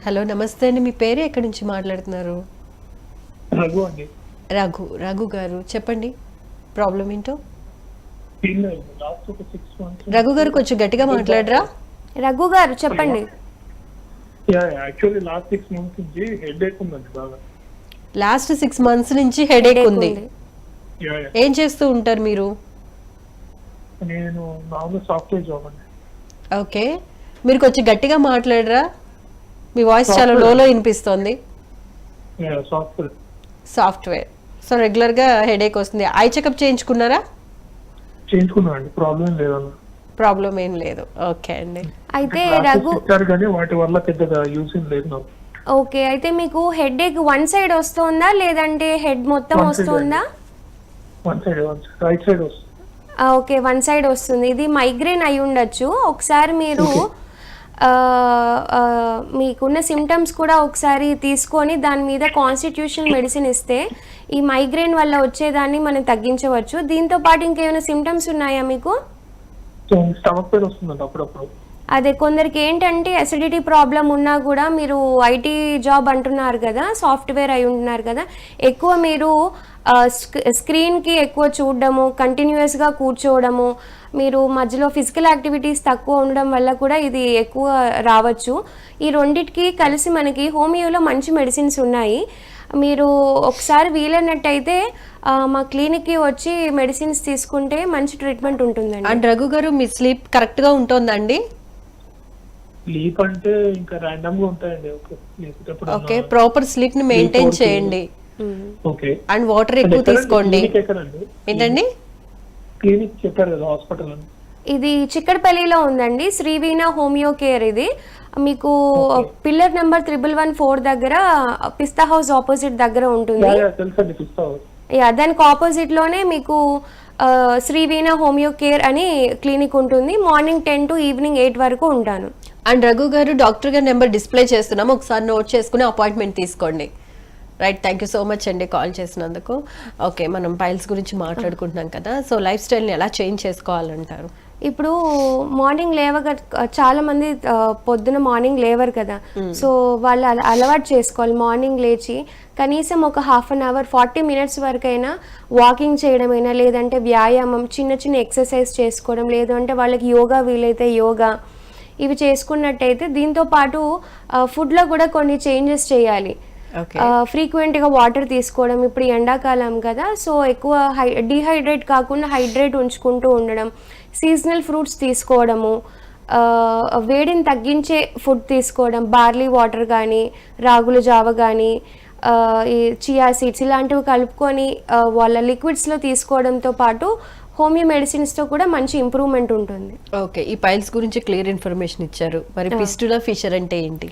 హలో, నమస్తే అండి, మీ పేరు ఎక్కడి నుంచి మాట్లాడుతున్నారు? రఘు అండి. రఘు గారు చెప్పండి ప్రాబ్లం ఏంటో. రఘు గారు కొంచెం గట్టిగా మాట్లాడరా? రఘు గారు చెప్పండి. లాస్ట్ 6 months నుంచి హెడేక్ ఉంది. ఏం చేస్తూ ఉంటారు మీరు? నేను సాఫ్ట్వేర్ జాబ్ అండి. ఓకే, మీరు కొంచెం గట్టిగా మాట్లాడరా? మీ వాయిస్ చాలా లోలో వినిపిస్తోంది. సాఫ్ట్వేర్. సో రెగ్యులర్ గా హెడేక్ వస్తుంది. ఐ చెకప్ చేయించుకున్నారా? చేయించుకున్నానండి, ప్రాబ్లం ఏం లేదు. ఓకే అండి, అయితే రఘు వాటి వల్ల పెద్దగా యూజ్ లేదు నాకు. ఓకే, అయితే మీకు హెడేక్ వన్ సైడ్ వస్తుందా లేదంటే హెడ్ మొత్తం వస్తుందా? వన్ సైడ్, రైట్ సైడ్ వస్తుంది. ఓకే, వన్ సైడ్ వస్తుంది. ఇది మైగ్రేన్ అయి ఉండొచ్చు. ఒకసారి మీరు మీకున్న సిమ్టమ్స్ కూడా ఒకసారి తీసుకొని దాని మీద కాన్స్టిట్యూషనల్ మెడిసిన్ ఇస్తే ఈ మైగ్రేన్ వల్ల వచ్చేదాన్ని మనం తగ్గించవచ్చు. దీంతో పాటు ఇంకేమైనా సిమ్టమ్స్ ఉన్నాయా మీకు? స్టమక్ పెయిన్ వస్తుందండి అప్పుడప్పుడు. అదే కొందరికి ఏంటంటే అసిడిటీ ప్రాబ్లం ఉన్నా కూడా మీరు ఐటీ జాబ్ అంటున్నారు కదా, సాఫ్ట్వేర్ అయి ఉంటున్నారు కదా, ఎక్కువ మీరు స్క్రీన్కి ఎక్కువ చూడడము, కంటిన్యూస్గా కూర్చోవడము, మీరు మధ్యలో ఫిజికల్ యాక్టివిటీస్ తక్కువ ఉండడం వల్ల కూడా ఇది ఎక్కువ రావచ్చు. ఈ రెండిటికి కలిసి మనకి హోమియోలో మంచి మెడిసిన్స్ ఉన్నాయి. మీరు ఒకసారి వీలైనట్టయితే మా క్లినిక్కి వచ్చి మెడిసిన్స్ తీసుకుంటే మంచి ట్రీట్మెంట్ ఉంటుందండి. అండ్ రఘు గారు, మీ స్లీప్ కరెక్ట్గా ఉంటుందండి? స్లీప్ అంటే ఇంకా ర్యాండమ్ గా ఉంటాయండి. ఓకే, ప్రాపర్ స్లీప్ ని మెయింటైన్ చేయండి. ఓకే. అండ్ వాటర్ ఎక్కువ తీసుకోండి. ఏంటండి క్లినిక్ చెప్పారు కదా, హాస్పిటల్ అని? ఇది చిక్కడపల్లిలో ఉందండి, శ్రీవీణ హోమియో కేర్. ఇది మీకు పిల్లర్ నెంబర్ 1114 దగ్గర, పిస్తా హౌస్ ఆపోజిట్ దగ్గర ఉంటుంది. తెలుసండి, పిస్తా హౌస్. దానికి ఆపోజిట్ లోనే మీకు శ్రీవీణ హోమియో కేర్ అని క్లినిక్ ఉంటుంది. మార్నింగ్ 10 to ఈవినింగ్ 8 వరకు ఉంటాను. అండ్ రఘు గారు, డాక్టర్ గారి నెంబర్ డిస్ప్లే చేస్తున్నాము, ఒకసారి నోట్ చేసుకుని అపాయింట్మెంట్ తీసుకోండి. Right, thank you so much అండి కాల్ చేసినందుకు. ఓకే, మనం పైల్స్ గురించి మాట్లాడుకుంటున్నాం కదా, సో లైఫ్ స్టైల్ని ఎలా చేంజ్ చేసుకోవాలంటారు? ఇప్పుడు మార్నింగ్ చాలా మంది పొద్దున మార్నింగ్ లేవరు కదా, సో వాళ్ళు అలవాటు చేసుకోవాలి. మార్నింగ్ లేచి కనీసం ఒక హాఫ్ అన్ అవర్ 40 minutes వరకైనా వాకింగ్ చేయడమైనా, లేదంటే వ్యాయామం, చిన్న చిన్న ఎక్సర్సైజ్ చేసుకోవడం, లేదు అంటే వాళ్ళకి యోగా వీలైతే యోగా, ఇవి చేసుకున్నట్టయితే దీంతో పాటు ఫుడ్లో కూడా కొన్ని చేంజెస్ చేయాలి. ఫ్రీక్వెంట్గా వాటర్ తీసుకోవడం, ఇప్పుడు ఎండాకాలం కదా, సో ఎక్కువ డీహైడ్రేట్ కాకుండా హైడ్రేట్ ఉంచుకుంటూ ఉండడం, సీజనల్ ఫ్రూట్స్ తీసుకోవడము, వేడిని తగ్గించే ఫుడ్ తీసుకోవడం, బార్లీ వాటర్ కానీ, రాగుల జావ కానీ, ఈ చియా సీడ్స్ ఇలాంటివి కలుపుకొని వాళ్ళ లిక్విడ్స్లో తీసుకోవడంతో పాటు హోమియో మెడిసిన్స్తో కూడా మంచి ఇంప్రూవ్మెంట్ ఉంటుంది. ఓకే, ఈ పైల్స్ గురించి క్లియర్ ఇన్ఫర్మేషన్ ఇచ్చారు. మరి ఫిస్టులా, ఫిషర్ అంటే ఏంటి?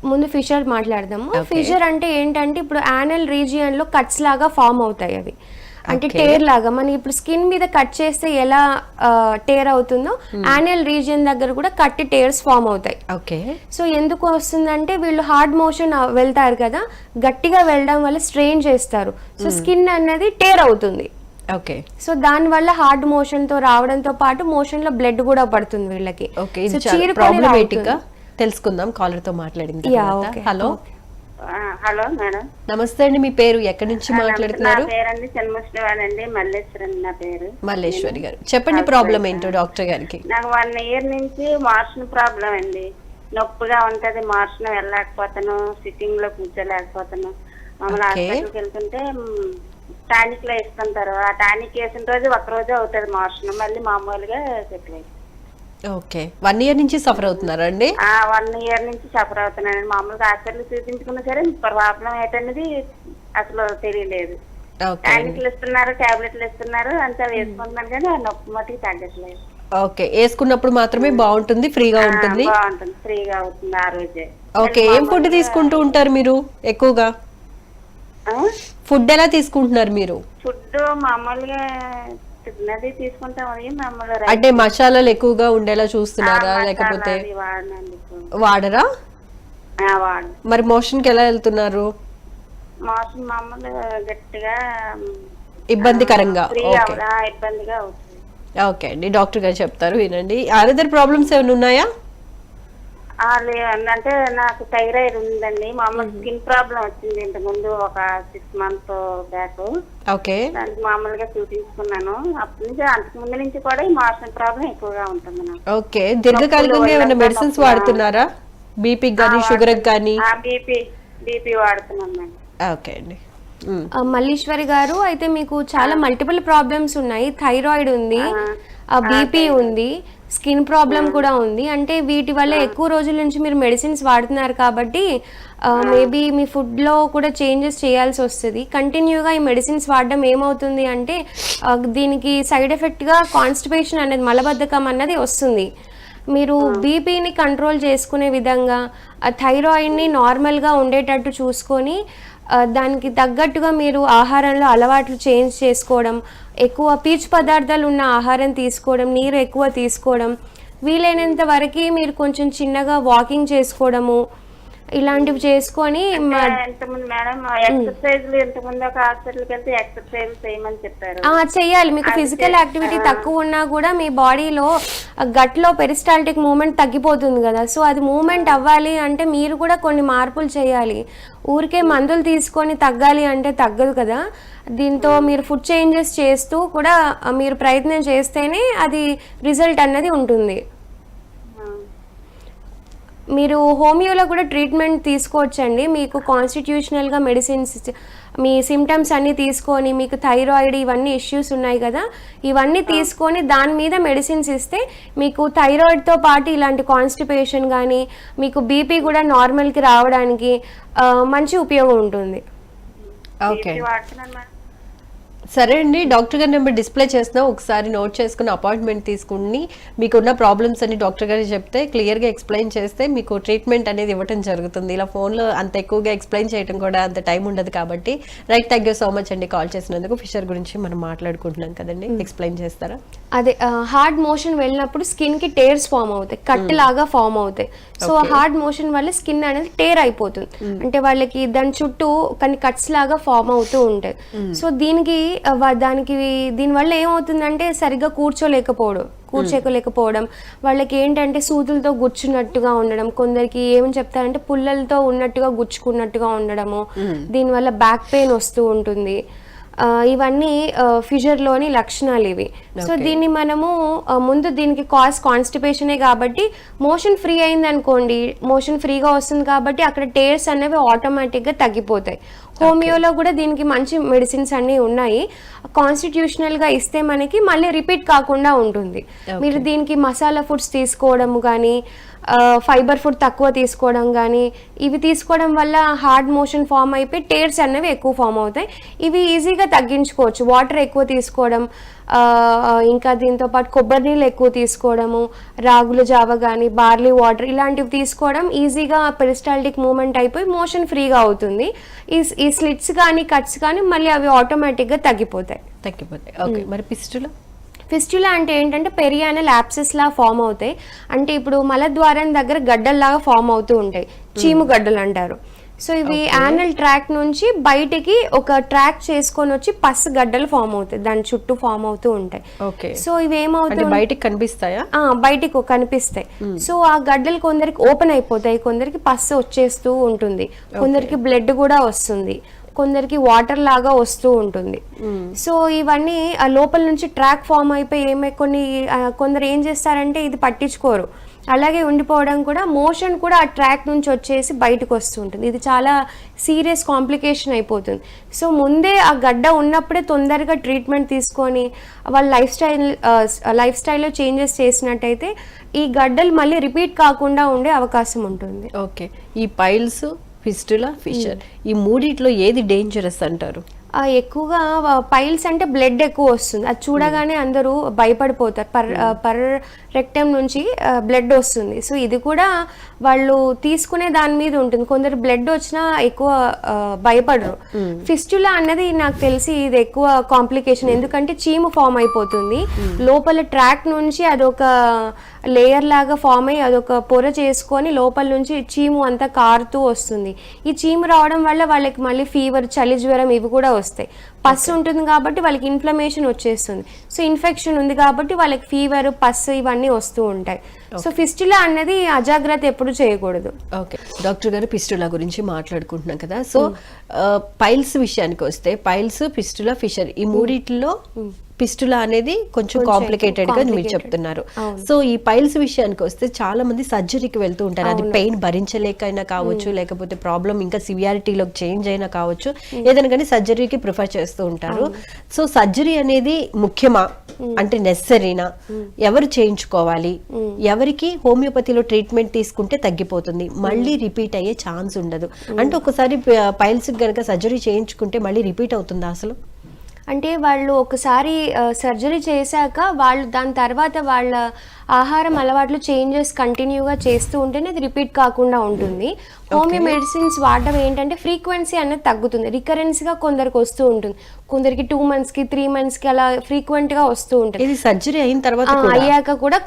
ముందు ఫిషర్ మాట్లాడదాము. ఫిషర్ అంటే ఏంటంటే ఇప్పుడు యానల్ రీజియన్ లో కట్స్ లాగా ఫామ్ అవుతాయి. అవి అంటే టేర్ లాగా, మనం ఇప్పుడు స్కిన్ మీద కట్ చేస్తే ఎలా టేర్ అవుతుందో యానల్ రీజియన్ దగ్గర కూడా కట్ టేర్స్ ఫామ్ అవుతాయి. ఓకే, సో ఎందుకు వస్తుందంటే వీళ్ళు హార్డ్ మోషన్ వెళ్తారు కదా, గట్టిగా వెళ్ళడం వల్ల స్ట్రెయిన్ చేస్తారు, సో స్కిన్ అన్నది టేర్ అవుతుంది. ఓకే, సో దాని వల్ల హార్డ్ మోషన్ తో రావడంతో పాటు మోషన్ లో బ్లడ్ కూడా పడుతుంది వీళ్ళకి. సో ప్రాబ్లమేటిక్ గా తెలుసుకుందాం కాలర్ తో మాట్లాడింది. హలో హలో మేడం, నమస్తే అండి, మీ పేరు, ఎక్కడి నుంచి మాట్లాడుతున్నారు? నా పేరండి చెన్నమూర్తి, మల్లేశ్వరి నా పేరు. మల్లేశ్వరి గారు, చెప్పండి ప్రాబ్లం ఏంటో డాక్టర్ గారికి. నాకు 1 year నుంచి మోషన్ ప్రాబ్లం అండి, నొప్పిగా ఉంటది, మోషన్ వెళ్ళలేకపోతాను, సిట్టింగ్ లో కూర్చోలేకపోతాను. మమ్మల్ని హాస్పిటల్కి వెళ్తుంటే టానిక్ లో ఇస్తుంటారు, ఆ టానిక్ వేసిన రోజు 1 రోజు అవుతుంది మోషన్, మళ్ళీ మామూలుగా సెటిల్ అవుతుంది. ఓకే, 1 year నుంచి సఫర్ అవుతున్నారా అండి? 1 year నుంచి సఫర్ అవుతున్నానండి. మామూలుగా హాస్పిటల్ చూపించుకున్నా సరే ప్రాబ్లం ఏంటనేది అసలు తెలియలేదు. టానిక్లు ఇస్తున్నారు, టాబ్లెట్లు ఇస్తున్నారు, అంతా వేసుకుంటున్నాను కానీ ఆ నొప్పి మటుకు తగ్గట్లేదు. ఓకే, వేసుకున్నప్పుడు మాత్రమే బాగుంటుంది, ఫ్రీగా ఉంటుంది. బాగుంటుంది, ఫ్రీగా అవుతుంది ఆ రోజే. ఓకే, ఏం ఫుడ్ తీసుకుంటూ ఉంటారు మీరు ఎక్కువగా? ఫుడ్ ఎలా తీసుకుంటున్నారు మీరు? ఫుడ్ మామూలుగా తిన్నది తీసుకుంటాం, అంటే మసాలాలు ఎక్కువగా ఉండేలా చూస్తున్నారా, లేకపోతే వాడరా? మరి మోషన్ కి ఎలా వెళ్తున్నారు? మోషన్ మామూలుగా గట్టిగా ఇబ్బందికరంగా ఇబ్బందిగా అవుతుంది. ఓకే అండి, డాక్టర్ గారు చెప్తారు, వినండి. అదర్ ప్రాబ్లమ్స్ ఏమైనా ఉన్నాయా? అంటే నాకు థైరాయిడ్ ఉందండి, మామూలు స్కిన్ ప్రాబ్లం వచ్చింది ఇంతకు ముందు ఒక 6 months బ్యాక్. ఓకే, దానికి మామూలుగా చూపించుకున్నాను, అప్పటి నుంచి అంతకు ముందు నుంచి కూడా ఈ మోషన్ ప్రాబ్లం ఎక్కువగా ఉంటుంది నాకు. ఓకే, దీర్ఘకాలికంగా ఏమైనా మెడిసిన్స్ వాడుతున్నారా? బీపీ గానీ, షుగర్ గానీ? బీపీ వాడుతున్నాను మేడం. ఓకే అండి. మల్లీశ్వరి గారు, అయితే మీకు చాలా మల్టిపుల్ ప్రాబ్లమ్స్ ఉన్నాయి. థైరాయిడ్ ఉంది, బీపీ ఉంది, స్కిన్ ప్రాబ్లం కూడా ఉంది. అంటే వీటి వల్ల ఎక్కువ రోజుల నుంచి మీరు మెడిసిన్స్ వాడుతున్నారు కాబట్టి మేబీ మీ ఫుడ్లో కూడా చేంజెస్ చేయాల్సి వస్తుంది. కంటిన్యూగా ఈ మెడిసిన్స్ వాడడం ఏమవుతుంది అంటే దీనికి సైడ్ ఎఫెక్ట్గా కాన్స్టిపేషన్ అనేది, మలబద్ధకం అన్నది వస్తుంది. మీరు బీపీని కంట్రోల్ చేసుకునే విధంగా థైరాయిడ్ని నార్మల్గా ఉండేటట్టు చూసుకొని దానికి తగ్గట్టుగా మీరు ఆహారంలో అలవాట్లు చేంజ్ చేసుకోవడం, ఎక్కువ పీచు పదార్థాలు ఉన్న ఆహారం తీసుకోవడం, నీరు ఎక్కువ తీసుకోవడం, వీలైనంత వరకు మీరు కొంచెం చిన్నగా వాకింగ్ చేసుకోవడము, ఇలాంటివి చేసుకొని ఇంతకుముందు మేడం ఎక్సర్సైజ్ ఇంతకుముందు ఒక హాస్పిటల్కి వెళ్తే ఎక్సర్సైజ్ చేయమని చెప్పారు. చెయ్యాలి. మీకు ఫిజికల్ యాక్టివిటీ తక్కువ ఉన్నా కూడా మీ బాడీలో గట్లో పెరిస్టాల్టిక్ మూమెంట్ తగ్గిపోతుంది కదా, సో అది మూమెంట్ అవ్వాలి అంటే మీరు కూడా కొన్ని మార్పులు చేయాలి. ఊరికే మందులు తీసుకొని తగ్గాలి అంటే తగ్గదు కదా. దీంతో మీరు ఫుడ్ చేంజెస్ చేస్తూ కూడా మీరు ప్రయత్నం చేస్తేనే అది రిజల్ట్ అన్నది ఉంటుంది. మీరు హోమియోలో కూడా ట్రీట్మెంట్ తీసుకోవచ్చండి. మీకు కాన్స్టిట్యూషనల్గా మెడిసిన్స్ మీ సిమ్టమ్స్ అన్నీ తీసుకొని, మీకు థైరాయిడ్ ఇవన్నీ ఇష్యూస్ ఉన్నాయి కదా, ఇవన్నీ తీసుకొని దాని మీద మెడిసిన్స్ ఇస్తే మీకు థైరాయిడ్తో పాటు ఇలాంటి కాన్స్టిపేషన్ కానీ మీకు బీపీ కూడా నార్మల్కి రావడానికి మంచి ఉపయోగం ఉంటుంది. ఓకే, సరే అండి. డాక్టర్ గారి నెంబర్ డిస్ప్లే చేస్తున్నాం, ఒకసారి నోట్ చేసుకుని అపాయింట్మెంట్ తీసుకుని మీకున్న ప్రాబ్లమ్స్ అని డాక్టర్ గారికి చెప్తే క్లియర్గా ఎక్స్ప్లెయిన్ చేస్తే మీకు ట్రీట్మెంట్ అనేది ఇవ్వడం జరుగుతుంది. ఇలా ఫోన్లో అంత ఎక్కువగా ఎక్స్ప్లెయిన్ చేయడం కూడా అంత టైం ఉండదు కాబట్టి. Right, thank you so much అండి కాల్ చేసినందుకు. ఫిషర్ గురించి మనం మాట్లాడుకుంటున్నాం కదండి, ఎక్స్ప్లెయిన్ చేస్తారా? అదే హార్డ్ మోషన్ వెళ్ళినప్పుడు స్కిన్ కి టేర్స్ ఫామ్ అవుతాయి, కట్ లాగా ఫామ్ అవుతాయి. సో హార్డ్ మోషన్ వల్ల స్కిన్ అనేది టేర్ అయిపోతుంది, అంటే వాళ్ళకి దాని చుట్టూ కొన్ని కట్స్ లాగా ఫామ్ అవుతూ ఉంటాయి. సో దీనివల్ల ఏమవుతుందంటే సరిగ్గా కూర్చోలేకపోవడం, వాళ్ళకి ఏంటంటే సూదులతో గుచ్చున్నట్టుగా ఉండడం, కొందరికి ఏమని చెప్తారంటే పుల్లలతో ఉన్నట్టుగా గుచ్చుకున్నట్టుగా ఉండడము, దీనివల్ల బ్యాక్ పెయిన్ వస్తూ ఉంటుంది. ఇవన్నీ ఫిషర్లోని లక్షణాలు ఇవి. సో దీన్ని మనము ముందు దీనికి కాన్స్టిపేషనే కాబట్టి మోషన్ ఫ్రీ అయింది అనుకోండి, మోషన్ ఫ్రీగా వస్తుంది కాబట్టి అక్కడ టేర్స్ అనేవి ఆటోమేటిక్గా తగ్గిపోతాయి. హోమియోలో కూడా దీనికి మంచి మెడిసిన్స్ అన్నీ ఉన్నాయి. కాన్స్టిట్యూషనల్గా ఇస్తే మనకి మళ్ళీ రిపీట్ కాకుండా ఉంటుంది. మీరు దీనికి మసాలా ఫుడ్స్ తీసుకోవడం కానీ, ఫైబర్ ఫుడ్ తక్కువ తీసుకోవడం కానీ, ఇవి తీసుకోవడం వల్ల హార్డ్ మోషన్ ఫామ్ అయిపోయి టేర్స్ అనేవి ఎక్కువ ఫామ్ అవుతాయి. ఇవి ఈజీగా తగ్గించుకోవచ్చు. వాటర్ ఎక్కువ తీసుకోవడం, ఇంకా దీంతో పాటు కొబ్బరి నీళ్ళు ఎక్కువ తీసుకోవడము, రాగుల జావ కానీ, బార్లీ వాటర్ ఇలాంటివి తీసుకోవడం ఈజీగా పెరిస్టాల్టిక్ మూమెంట్ అయిపోయి మోషన్ ఫ్రీగా అవుతుంది. ఈ స్లిట్స్ కానీ కట్స్ కానీ మళ్ళీ అవి ఆటోమేటిక్గా తగ్గిపోతాయి. ఓకే, మరి ఫిస్టులా అంటే ఏంటంటే పెరియానల్ యాప్సెస్ లా ఫామ్ అవుతాయి. అంటే ఇప్పుడు మలద్వారం దగ్గర గడ్డల్లాగా ఫామ్ అవుతూ ఉంటాయి, చీము గడ్డలు అంటారు. సో ఇవి యానల్ ట్రాక్ నుంచి బయటికి ఒక ట్రాక్ చేసుకొని వచ్చి పస్ గడ్డలు ఫామ్ అవుతాయి, దాని చుట్టూ ఫామ్ అవుతూ ఉంటాయి. సో ఇవి ఏమవుతాయి, బయటికి కనిపిస్తాయా? బయటికి కనిపిస్తాయి. సో ఆ గడ్డలు కొందరికి ఓపెన్ అయిపోతాయి, కొందరికి పస్ వచ్చేస్తూ ఉంటుంది, కొందరికి బ్లడ్ కూడా వస్తుంది, కొందరికి వాటర్ లాగా వస్తూ ఉంటుంది. సో ఇవన్నీ ఆ లోపల నుంచి ట్రాక్ ఫామ్ అయిపోయి కొందరు ఏం చేస్తారంటే ఇది పట్టించుకోరు, అలాగే ఉండిపోవడం కూడా, మోషన్ కూడా ఆ ట్రాక్ నుంచి వచ్చేసి బయటకు వస్తూ ఉంటుంది. ఇది చాలా సీరియస్ కాంప్లికేషన్ అయిపోతుంది. సో ముందే ఆ గడ్డ ఉన్నప్పుడే తొందరగా ట్రీట్మెంట్ తీసుకొని వాళ్ళ లైఫ్ స్టైల్లో చేంజెస్ చేసినట్టయితే ఈ గడ్డలు మళ్ళీ రిపీట్ కాకుండా ఉండే అవకాశం ఉంటుంది. ఓకే, ఈ పైల్స్, ఫిస్టులా, ఫిషర్ ఈ మూడిట్లో ఏది డేంజరస్ అంటారు? ఎక్కువగా పైల్స్ అంటే బ్లడ్ ఎక్కువ వస్తుంది, అది చూడగానే అందరూ భయపడిపోతారు. పర్ రెక్టమ్ నుంచి బ్లడ్ వస్తుంది. సో ఇది కూడా వాళ్ళు తీసుకునే దాని మీద ఉంటుంది. కొందరు బ్లడ్ వచ్చినా ఎక్కువ భయపడరు. ఫిస్టులా అన్నది నాకు తెలిసి ఇది ఎక్కువ కాంప్లికేషన్, ఎందుకంటే చీము ఫామ్ అయిపోతుంది లోపల ట్రాక్ నుంచి, అదొక లేయర్ లాగా ఫామ్ అయ్యి అదొక పొర చేసుకొని లోపల నుంచి చీము అంతా కారుతూ వస్తుంది. ఈ చీము రావడం వల్ల వాళ్ళకి మళ్ళీ ఫీవర్, చలి జ్వరం ఇవి కూడా వస్తాయి. పస్ ఉంటుంది కాబట్టి వాళ్ళకి ఇన్ఫ్లమేషన్ వచ్చేస్తుంది. సో ఇన్ఫెక్షన్ ఉంది కాబట్టి వాళ్ళకి ఫీవర్, పస్ ఇవన్నీ వస్తూ ఉంటాయి. సో ఫిస్టులా అన్నది అజాగ్రత్త ఎప్పుడు చేయకూడదు. ఓకే డాక్టర్ గారు, ఫిస్టులా గురించి మాట్లాడుకుంటున్నాం కదా. సో పైల్స్ విషయానికి వస్తే పైల్స్, ఫిస్టులా, ఫిషర్ ఈ మూడిట్లో ఫిస్టులా అనేది కొంచెం కాంప్లికేటెడ్ గా మీరు చెప్తున్నారు. సో ఈ పైల్స్ విషయానికి వస్తే చాలా మంది సర్జరీకి వెళ్తూ ఉంటారు. అది పెయిన్ భరించలేకైనా కావచ్చు, లేకపోతే ప్రాబ్లం ఇంకా సివియారిటీలో చేంజ్ అయినా కావచ్చు, ఏదైనా కానీ సర్జరీకి ప్రిఫర్ చేస్తూ ఉంటారు. సో సర్జరీ అనేది ముఖ్యమా, అంటే నెసరీనా, ఎవరు చేయించుకోవాలి, ఎవరికి హోమియోపతిలో ట్రీట్మెంట్ తీసుకుంటే తగ్గిపోతుంది, మళ్ళీ రిపీట్ అయ్యే ఛాన్స్ ఉండదు అంటే ఒకసారి పైల్స్ కనుక సర్జరీ చేయించుకుంటే మళ్ళీ రిపీట్ అవుతుందా అసలు? అంటే వాళ్ళు ఒకసారి సర్జరీ చేశాక వాళ్ళు దాని తర్వాత వాళ్ళ ఆహారం అలవాట్లు చేంజెస్ కంటిన్యూగా చేస్తూ ఉంటేనే అది రిపీట్ కాకుండా ఉంటుంది. హోమియో మెడిసిన్స్ వాడడం ఏంటంటే ఫ్రీక్వెన్సీ అనేది తగ్గుతుంది, రికరెన్స్గా కొందరికి వస్తూ ఉంటుంది, కొందరికి 2 monthsకి 3 monthsకి అలా ఫ్రీక్వెంట్గా వస్తూ ఉంటుంది. ఇది సర్జరీ అయిన తర్వాత అయ్యాక కూడా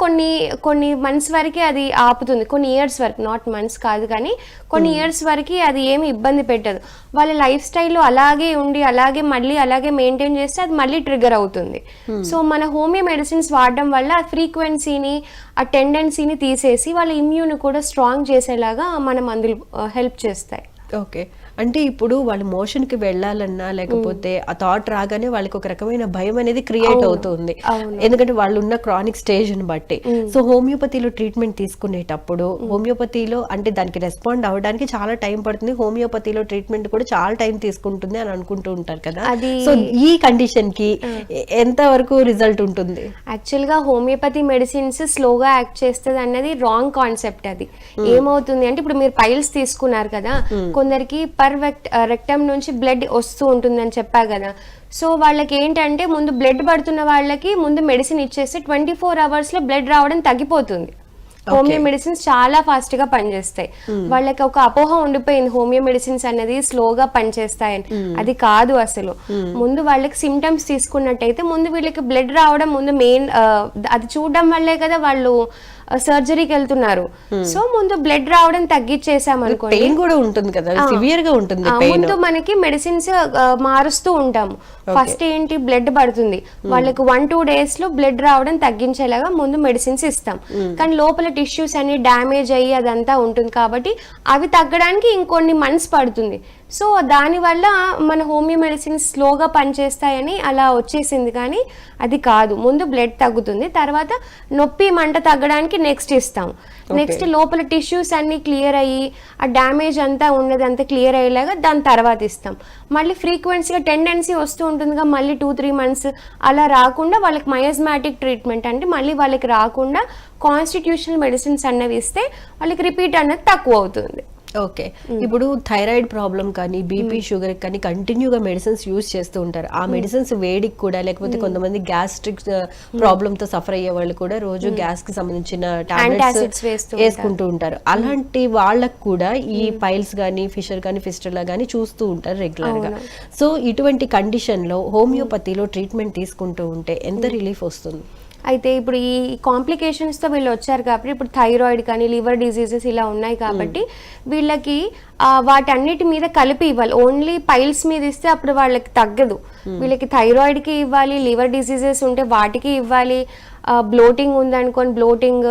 కొన్ని మంత్స్ వరకు అది ఆపుతుంది, కొన్ని ఇయర్స్ వరకు, నాట్ మంత్స్ కాదు కానీ కొన్ని ఇయర్స్ వరకు అది ఏమి ఇబ్బంది పెట్టదు. వాళ్ళ లైఫ్ స్టైల్లో అలాగే ఉండి అలాగే మెయింటైన్ చేస్తే అది మళ్ళీ ట్రిగర్ అవుతుంది. సో మన హోమియో మెడిసిన్స్ వాడడం వల్ల ఆ ఫ్రీక్వెన్సీని, ఆ టెండెన్సీని తీసేసి వాళ్ళ ఇమ్యూన్ కూడా స్ట్రాంగ్ చేసేలాగా మన మందులు హెల్ప్ చేస్తాయి. ఓకే, అంటే ఇప్పుడు వాళ్ళు మోషన్కి వెళ్ళాలన్నా లేకపోతే ఆ థాట్ రాగానే వాళ్ళకి ఒక రకమైన భయం అనేది క్రియేట్ అవుతుంది, ఎందుకంటే వాళ్ళు ఉన్న క్రానిక్ స్టేజ్ని బట్టి. సో హోమియోపతిలో ట్రీట్మెంట్ తీసుకునేటప్పుడు హోమియోపతిలో అంటే దానికి రెస్పాండ్ అవ్వడానికి చాలా టైం పడుతుంది, హోమియోపతిలో ట్రీట్మెంట్ కూడా చాలా టైం తీసుకుంటుంది అని అనుకుంటూ ఉంటారు కదా. సో ఈ కండిషన్ కి ఎంత వరకు రిజల్ట్ ఉంటుంది? యాక్చువల్గా హోమియోపతి మెడిసిన్స్ స్లోగా యాక్ట్ చేస్తుంది అన్నది రాంగ్ కాన్సెప్ట్. అది ఏమవుతుంది అంటే ఇప్పుడు మీరు పైల్స్ తీసుకున్నారు కదా, కొందరికి రెక్టమ్ నుంచి బ్లడ్ వస్తూ ఉంటుందని చెప్పా కదా. సో వాళ్ళకి ఏంటంటే ముందు బ్లడ్ పడుతున్న వాళ్ళకి ముందు మెడిసిన్ ఇచ్చేస్తే 24 hours లో బ్లడ్ రావడం తగ్గిపోతుంది. హోమియో మెడిసిన్స్ చాలా ఫాస్ట్ గా పనిచేస్తాయి. వాళ్ళకి ఒక అపోహ ఉండిపోయింది హోమియో మెడిసిన్స్ అనేది స్లోగా పనిచేస్తాయని. అది కాదు అసలు. ముందు వాళ్ళకి సిమ్టమ్స్ తీసుకున్నట్టయితే ముందు వీళ్ళకి బ్లడ్ రావడం ముందు మెయిన్, అది చూడడం వల్లే కదా వాళ్ళు సర్జరీకి వెళ్తున్నారు. సో ముందు బ్లడ్ రావడం తగ్గించేసాం అనుకోండి, పెయిన్ కూడా ఉంటుంది కదా, సివియర్ గా ఉంటుంది. ముందు మనకి మెడిసిన్స్ మారుస్తూ ఉంటాము. ఫస్ట్ ఏంటి, బ్లడ్ పడుతుంది వాళ్ళకి 1-2 days లో బ్లడ్ రావడం తగ్గించేలాగా ముందు మెడిసిన్స్ ఇస్తాం. కానీ లోపల టిష్యూస్ అన్ని డ్యామేజ్ అయ్యి అదంతా ఉంటుంది కాబట్టి అవి తగ్గడానికి ఇంకొన్ని మంత్స్ పడుతుంది. సో దానివల్ల మన హోమియో మెడిసిన్స్ స్లోగా పనిచేస్తాయని అలా వచ్చేసింది, కానీ అది కాదు. ముందు బ్లడ్ తగ్గుతుంది, తర్వాత నొప్పి మంట తగ్గడానికి నెక్స్ట్ ఇస్తాం. నెక్స్ట్ లోపల టిష్యూస్ అన్ని క్లియర్ అయ్యి ఆ డ్యామేజ్ అంతా ఉన్నదంతా క్లియర్ అయ్యేలాగా దాని తర్వాత ఇస్తాం. మళ్ళీ ఫ్రీక్వెన్సీగా టెండెన్సీ వస్తూ ఉంటుందిగా, మళ్ళీ 2-3 months అలా రాకుండా వాళ్ళకి మయోస్మాటిక్ ట్రీట్మెంట్ అంటే మళ్ళీ వాళ్ళకి రాకుండా కాన్స్టిట్యూషనల్ మెడిసిన్స్ అన్నవి ఇస్తే వాళ్ళకి రిపీట్ అన్నది తక్కువ అవుతుంది. ఓకే, ఇప్పుడు థైరాయిడ్ ప్రాబ్లం కానీ బీపీ షుగర్ కానీ కంటిన్యూగా మెడిసిన్స్ యూజ్ చేస్తూ ఉంటారు. ఆ మెడిసిన్స్ వేడికి కూడా లేకపోతే కొంతమంది గ్యాస్ట్రిక్ ప్రాబ్లమ్ తో సఫర్ అయ్యే వాళ్ళు కూడా రోజు గ్యాస్ కి సంబంధించిన టాబ్లెట్స్ వేసుకుంటూ ఉంటారు. అలాంటి వాళ్ళకు కూడా ఈ పైల్స్ కానీ ఫిషర్ కానీ ఫిస్టులా కానీ చూస్తూ ఉంటారు రెగ్యులర్ గా. సో ఇటువంటి కండిషన్ లో హోమియోపతిలో ట్రీట్మెంట్ తీసుకుంటూ ఉంటే ఎంత రిలీఫ్ వస్తుంది? అయితే ఇప్పుడు ఈ కాంప్లికేషన్స్తో వీళ్ళు వచ్చారు కాబట్టి, ఇప్పుడు థైరాయిడ్ కానీ లివర్ డిసీజెస్ ఇలా ఉన్నాయి కాబట్టి వీళ్ళకి వాటన్నిటి మీద కలిపి ఇవ్వాలి. ఓన్లీ పైల్స్ మీద ఇస్తే అప్పుడు వాళ్ళకి తగ్గదు. వీళ్ళకి థైరాయిడ్కి ఇవ్వాలి, లివర్ డిసీజెస్ ఉంటే వాటికి ఇవ్వాలి, బ్లోటింగ్ ఉందనుకోని బ్లోటింగ్,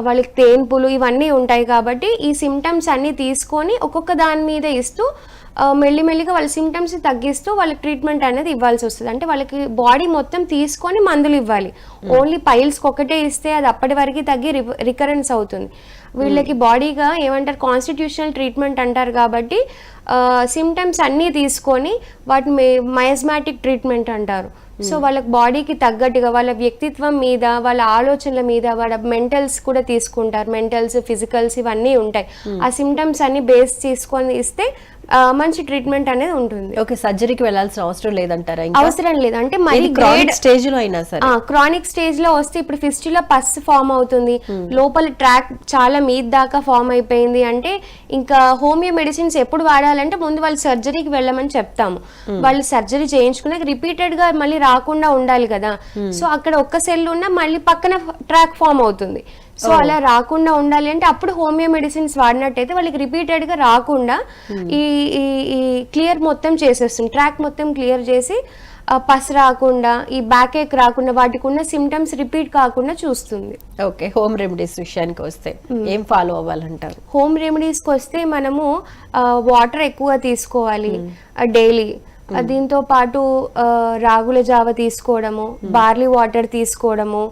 వాళ్ళకి తేన్పులు ఇవన్నీ ఉంటాయి కాబట్టి ఈ సిమ్టమ్స్ అన్నీ తీసుకొని ఒక్కొక్క దాని మీద ఇస్తూ మెల్లిమెల్లిగా వాళ్ళ సిమ్టమ్స్ తగ్గిస్తూ వాళ్ళకి ట్రీట్మెంట్ అనేది ఇవ్వాల్సి వస్తుంది. అంటే వాళ్ళకి బాడీ మొత్తం తీసుకొని మందులు ఇవ్వాలి. ఓన్లీ పైల్స్కి ఒకటే ఇస్తే అది అప్పటి వరకు తగ్గి రికరెన్స్ అవుతుంది. వీళ్ళకి బాడీగా ఏమంటారు, కాన్స్టిట్యూషనల్ ట్రీట్మెంట్ అంటారు కాబట్టి సిమ్టమ్స్ అన్నీ తీసుకొని వాటిని మయోస్మాటిక్ ట్రీట్మెంట్ అంటారు. సో వాళ్ళకి బాడీకి తగ్గట్టుగా వాళ్ళ వ్యక్తిత్వం మీద, వాళ్ళ ఆలోచనల మీద, వాళ్ళ మెంటల్స్ కూడా తీసుకుంటారు. మెంటల్స్, ఫిజికల్స్ ఇవన్నీ ఉంటాయి. ఆ సిమ్టమ్స్ అన్ని బేస్ తీసుకొని ఇస్తే మంచి ట్రీట్మెంట్ అనేది ఉంటుంది. ఓకే, సర్జరీకి వెళ్ళాల్సిన అవసరం లేదంటారా? అవసరం లేదు. అంటే మరి క్రానిక్ స్టేజ్ లో అయినా సరే, క్రానిక్ స్టేజ్ లో వస్తే ఇప్పుడు ఫిస్టులా పస్ ఫామ్ అవుతుంది, లోపల ట్రాక్ చాలా మీద దాకా ఫామ్ అయిపోయింది అంటే ఇంకా హోమియో మెడిసిన్స్ ఎప్పుడు వాడాలంటే ముందు వాళ్ళు సర్జరీకి వెళ్ళమని చెప్తాము. వాళ్ళు సర్జరీ చేయించుకున్నాక రిపీటెడ్ గా మళ్ళీ రాకుండా ఉండాలి కదా. సో అక్కడ ఒక్క సెల్ ఉన్నా మళ్ళీ పక్కన ట్రాక్ ఫామ్ అవుతుంది. సో అలా రాకుండా ఉండాలి అంటే అప్పుడు హోమియో మెడిసిన్స్ వాడినట్టయితే వాళ్ళకి రిపీటెడ్ గా రాకుండా ఈ క్లియర్ మొత్తం చేసేస్తుంది, ట్రాక్ మొత్తం క్లియర్ చేసి పస్ రాకుండా, ఈ బ్యాక్ ఏక్ రాకుండా, వాటికి ఉన్న సిమ్టమ్స్ రిపీట్ కాకుండా చూస్తుంది. ఓకే, హోమ్ రెమెడీస్ విషయానికి వస్తే ఏం ఫాలో అవ్వాలంటారు? హోమ్ రెమెడీస్కి వస్తే మనము వాటర్ ఎక్కువ తీసుకోవాలి డైలీ. దీంతో పాటు రాగుల జావ తీసుకోవడము, బార్లీ వాటర్ తీసుకోవడము.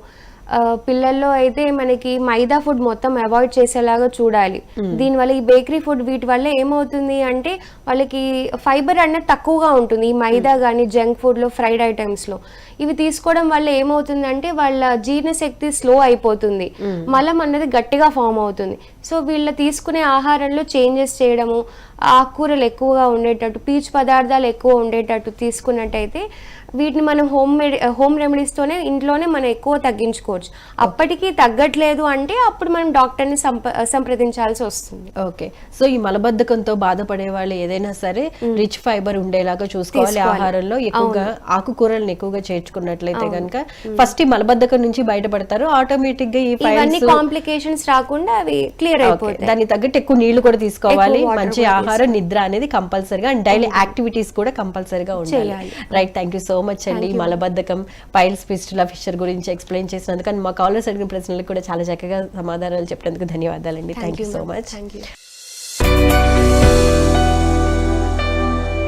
పిల్లల్లో అయితే మనకి మైదా ఫుడ్ మొత్తం అవాయిడ్ చేసేలాగా చూడాలి. దీనివల్ల ఈ బేకరీ ఫుడ్ వీటి వల్ల ఏమవుతుంది అంటే వాళ్ళకి ఫైబర్ అనేది తక్కువగా ఉంటుంది. ఈ మైదా కానీ జంక్ ఫుడ్లో, ఫ్రైడ్ ఐటమ్స్లో ఇవి తీసుకోవడం వల్ల ఏమవుతుందంటే వాళ్ళ జీర్ణశక్తి స్లో అయిపోతుంది, మలం అన్నది గట్టిగా ఫామ్ అవుతుంది. సో వీళ్ళ తీసుకునే ఆహారంలో చేంజెస్ చేయడము, ఆకుకూరలు ఎక్కువగా ఉండేటట్టు, పీచు పదార్థాలు ఎక్కువ ఉండేటట్టు తీసుకున్నట్టయితే వీటిని మనం హోమ్ రెమెడీస్తోనే ఇంట్లోనే మనం ఎక్కువ తగ్గించుకోవచ్చు. అప్పటికి తగ్గట్లేదు అంటే అప్పుడు మనం డాక్టర్ని సంప్రదించాల్సి వస్తుంది. ఓకే, సో ఈ మలబద్ధకంతో బాధపడే వాళ్ళు ఏదైనా సరే రిచ్ ఫైబర్ ఉండేలాగా చూసుకోవాలి. ఆహారంలో ఎక్కువగా ఆకుకూరలను ఎక్కువగా చేర్చుకున్నట్లయితే కనుక ఫస్ట్ ఈ మలబద్ధకం నుంచి బయటపడతారు. ఆటోమేటిక్ గా ఈ ఇవన్నీ కాంప్లికేషన్స్ రాకుండా అవి క్లియర్ అయిపోతాయి. దానికి తగ్గట్టు ఎక్కువ నీళ్లు కూడా తీసుకోవాలి, మంచి ఆహారం, నిద్ర అనేది కంపల్సరీగా, అండ్ డైలీ యాక్టివిటీస్ కూడా కంపల్సరీగా ఉండాలి. Right, thank you so much అండి. మలబద్ధకం, పైల్స్, ఫిస్టులా, ఫిషర్ గురించి ఎక్స్ప్లెయిన్ చేసినందుకు, అండ్ మా కాలర్స్ అడిగిన ప్రశ్నలకు కూడా చాలా చక్కగా సమాధానాలు చెప్పినందుకు ధన్యవాదాలండి. Thank you so much. Thank you.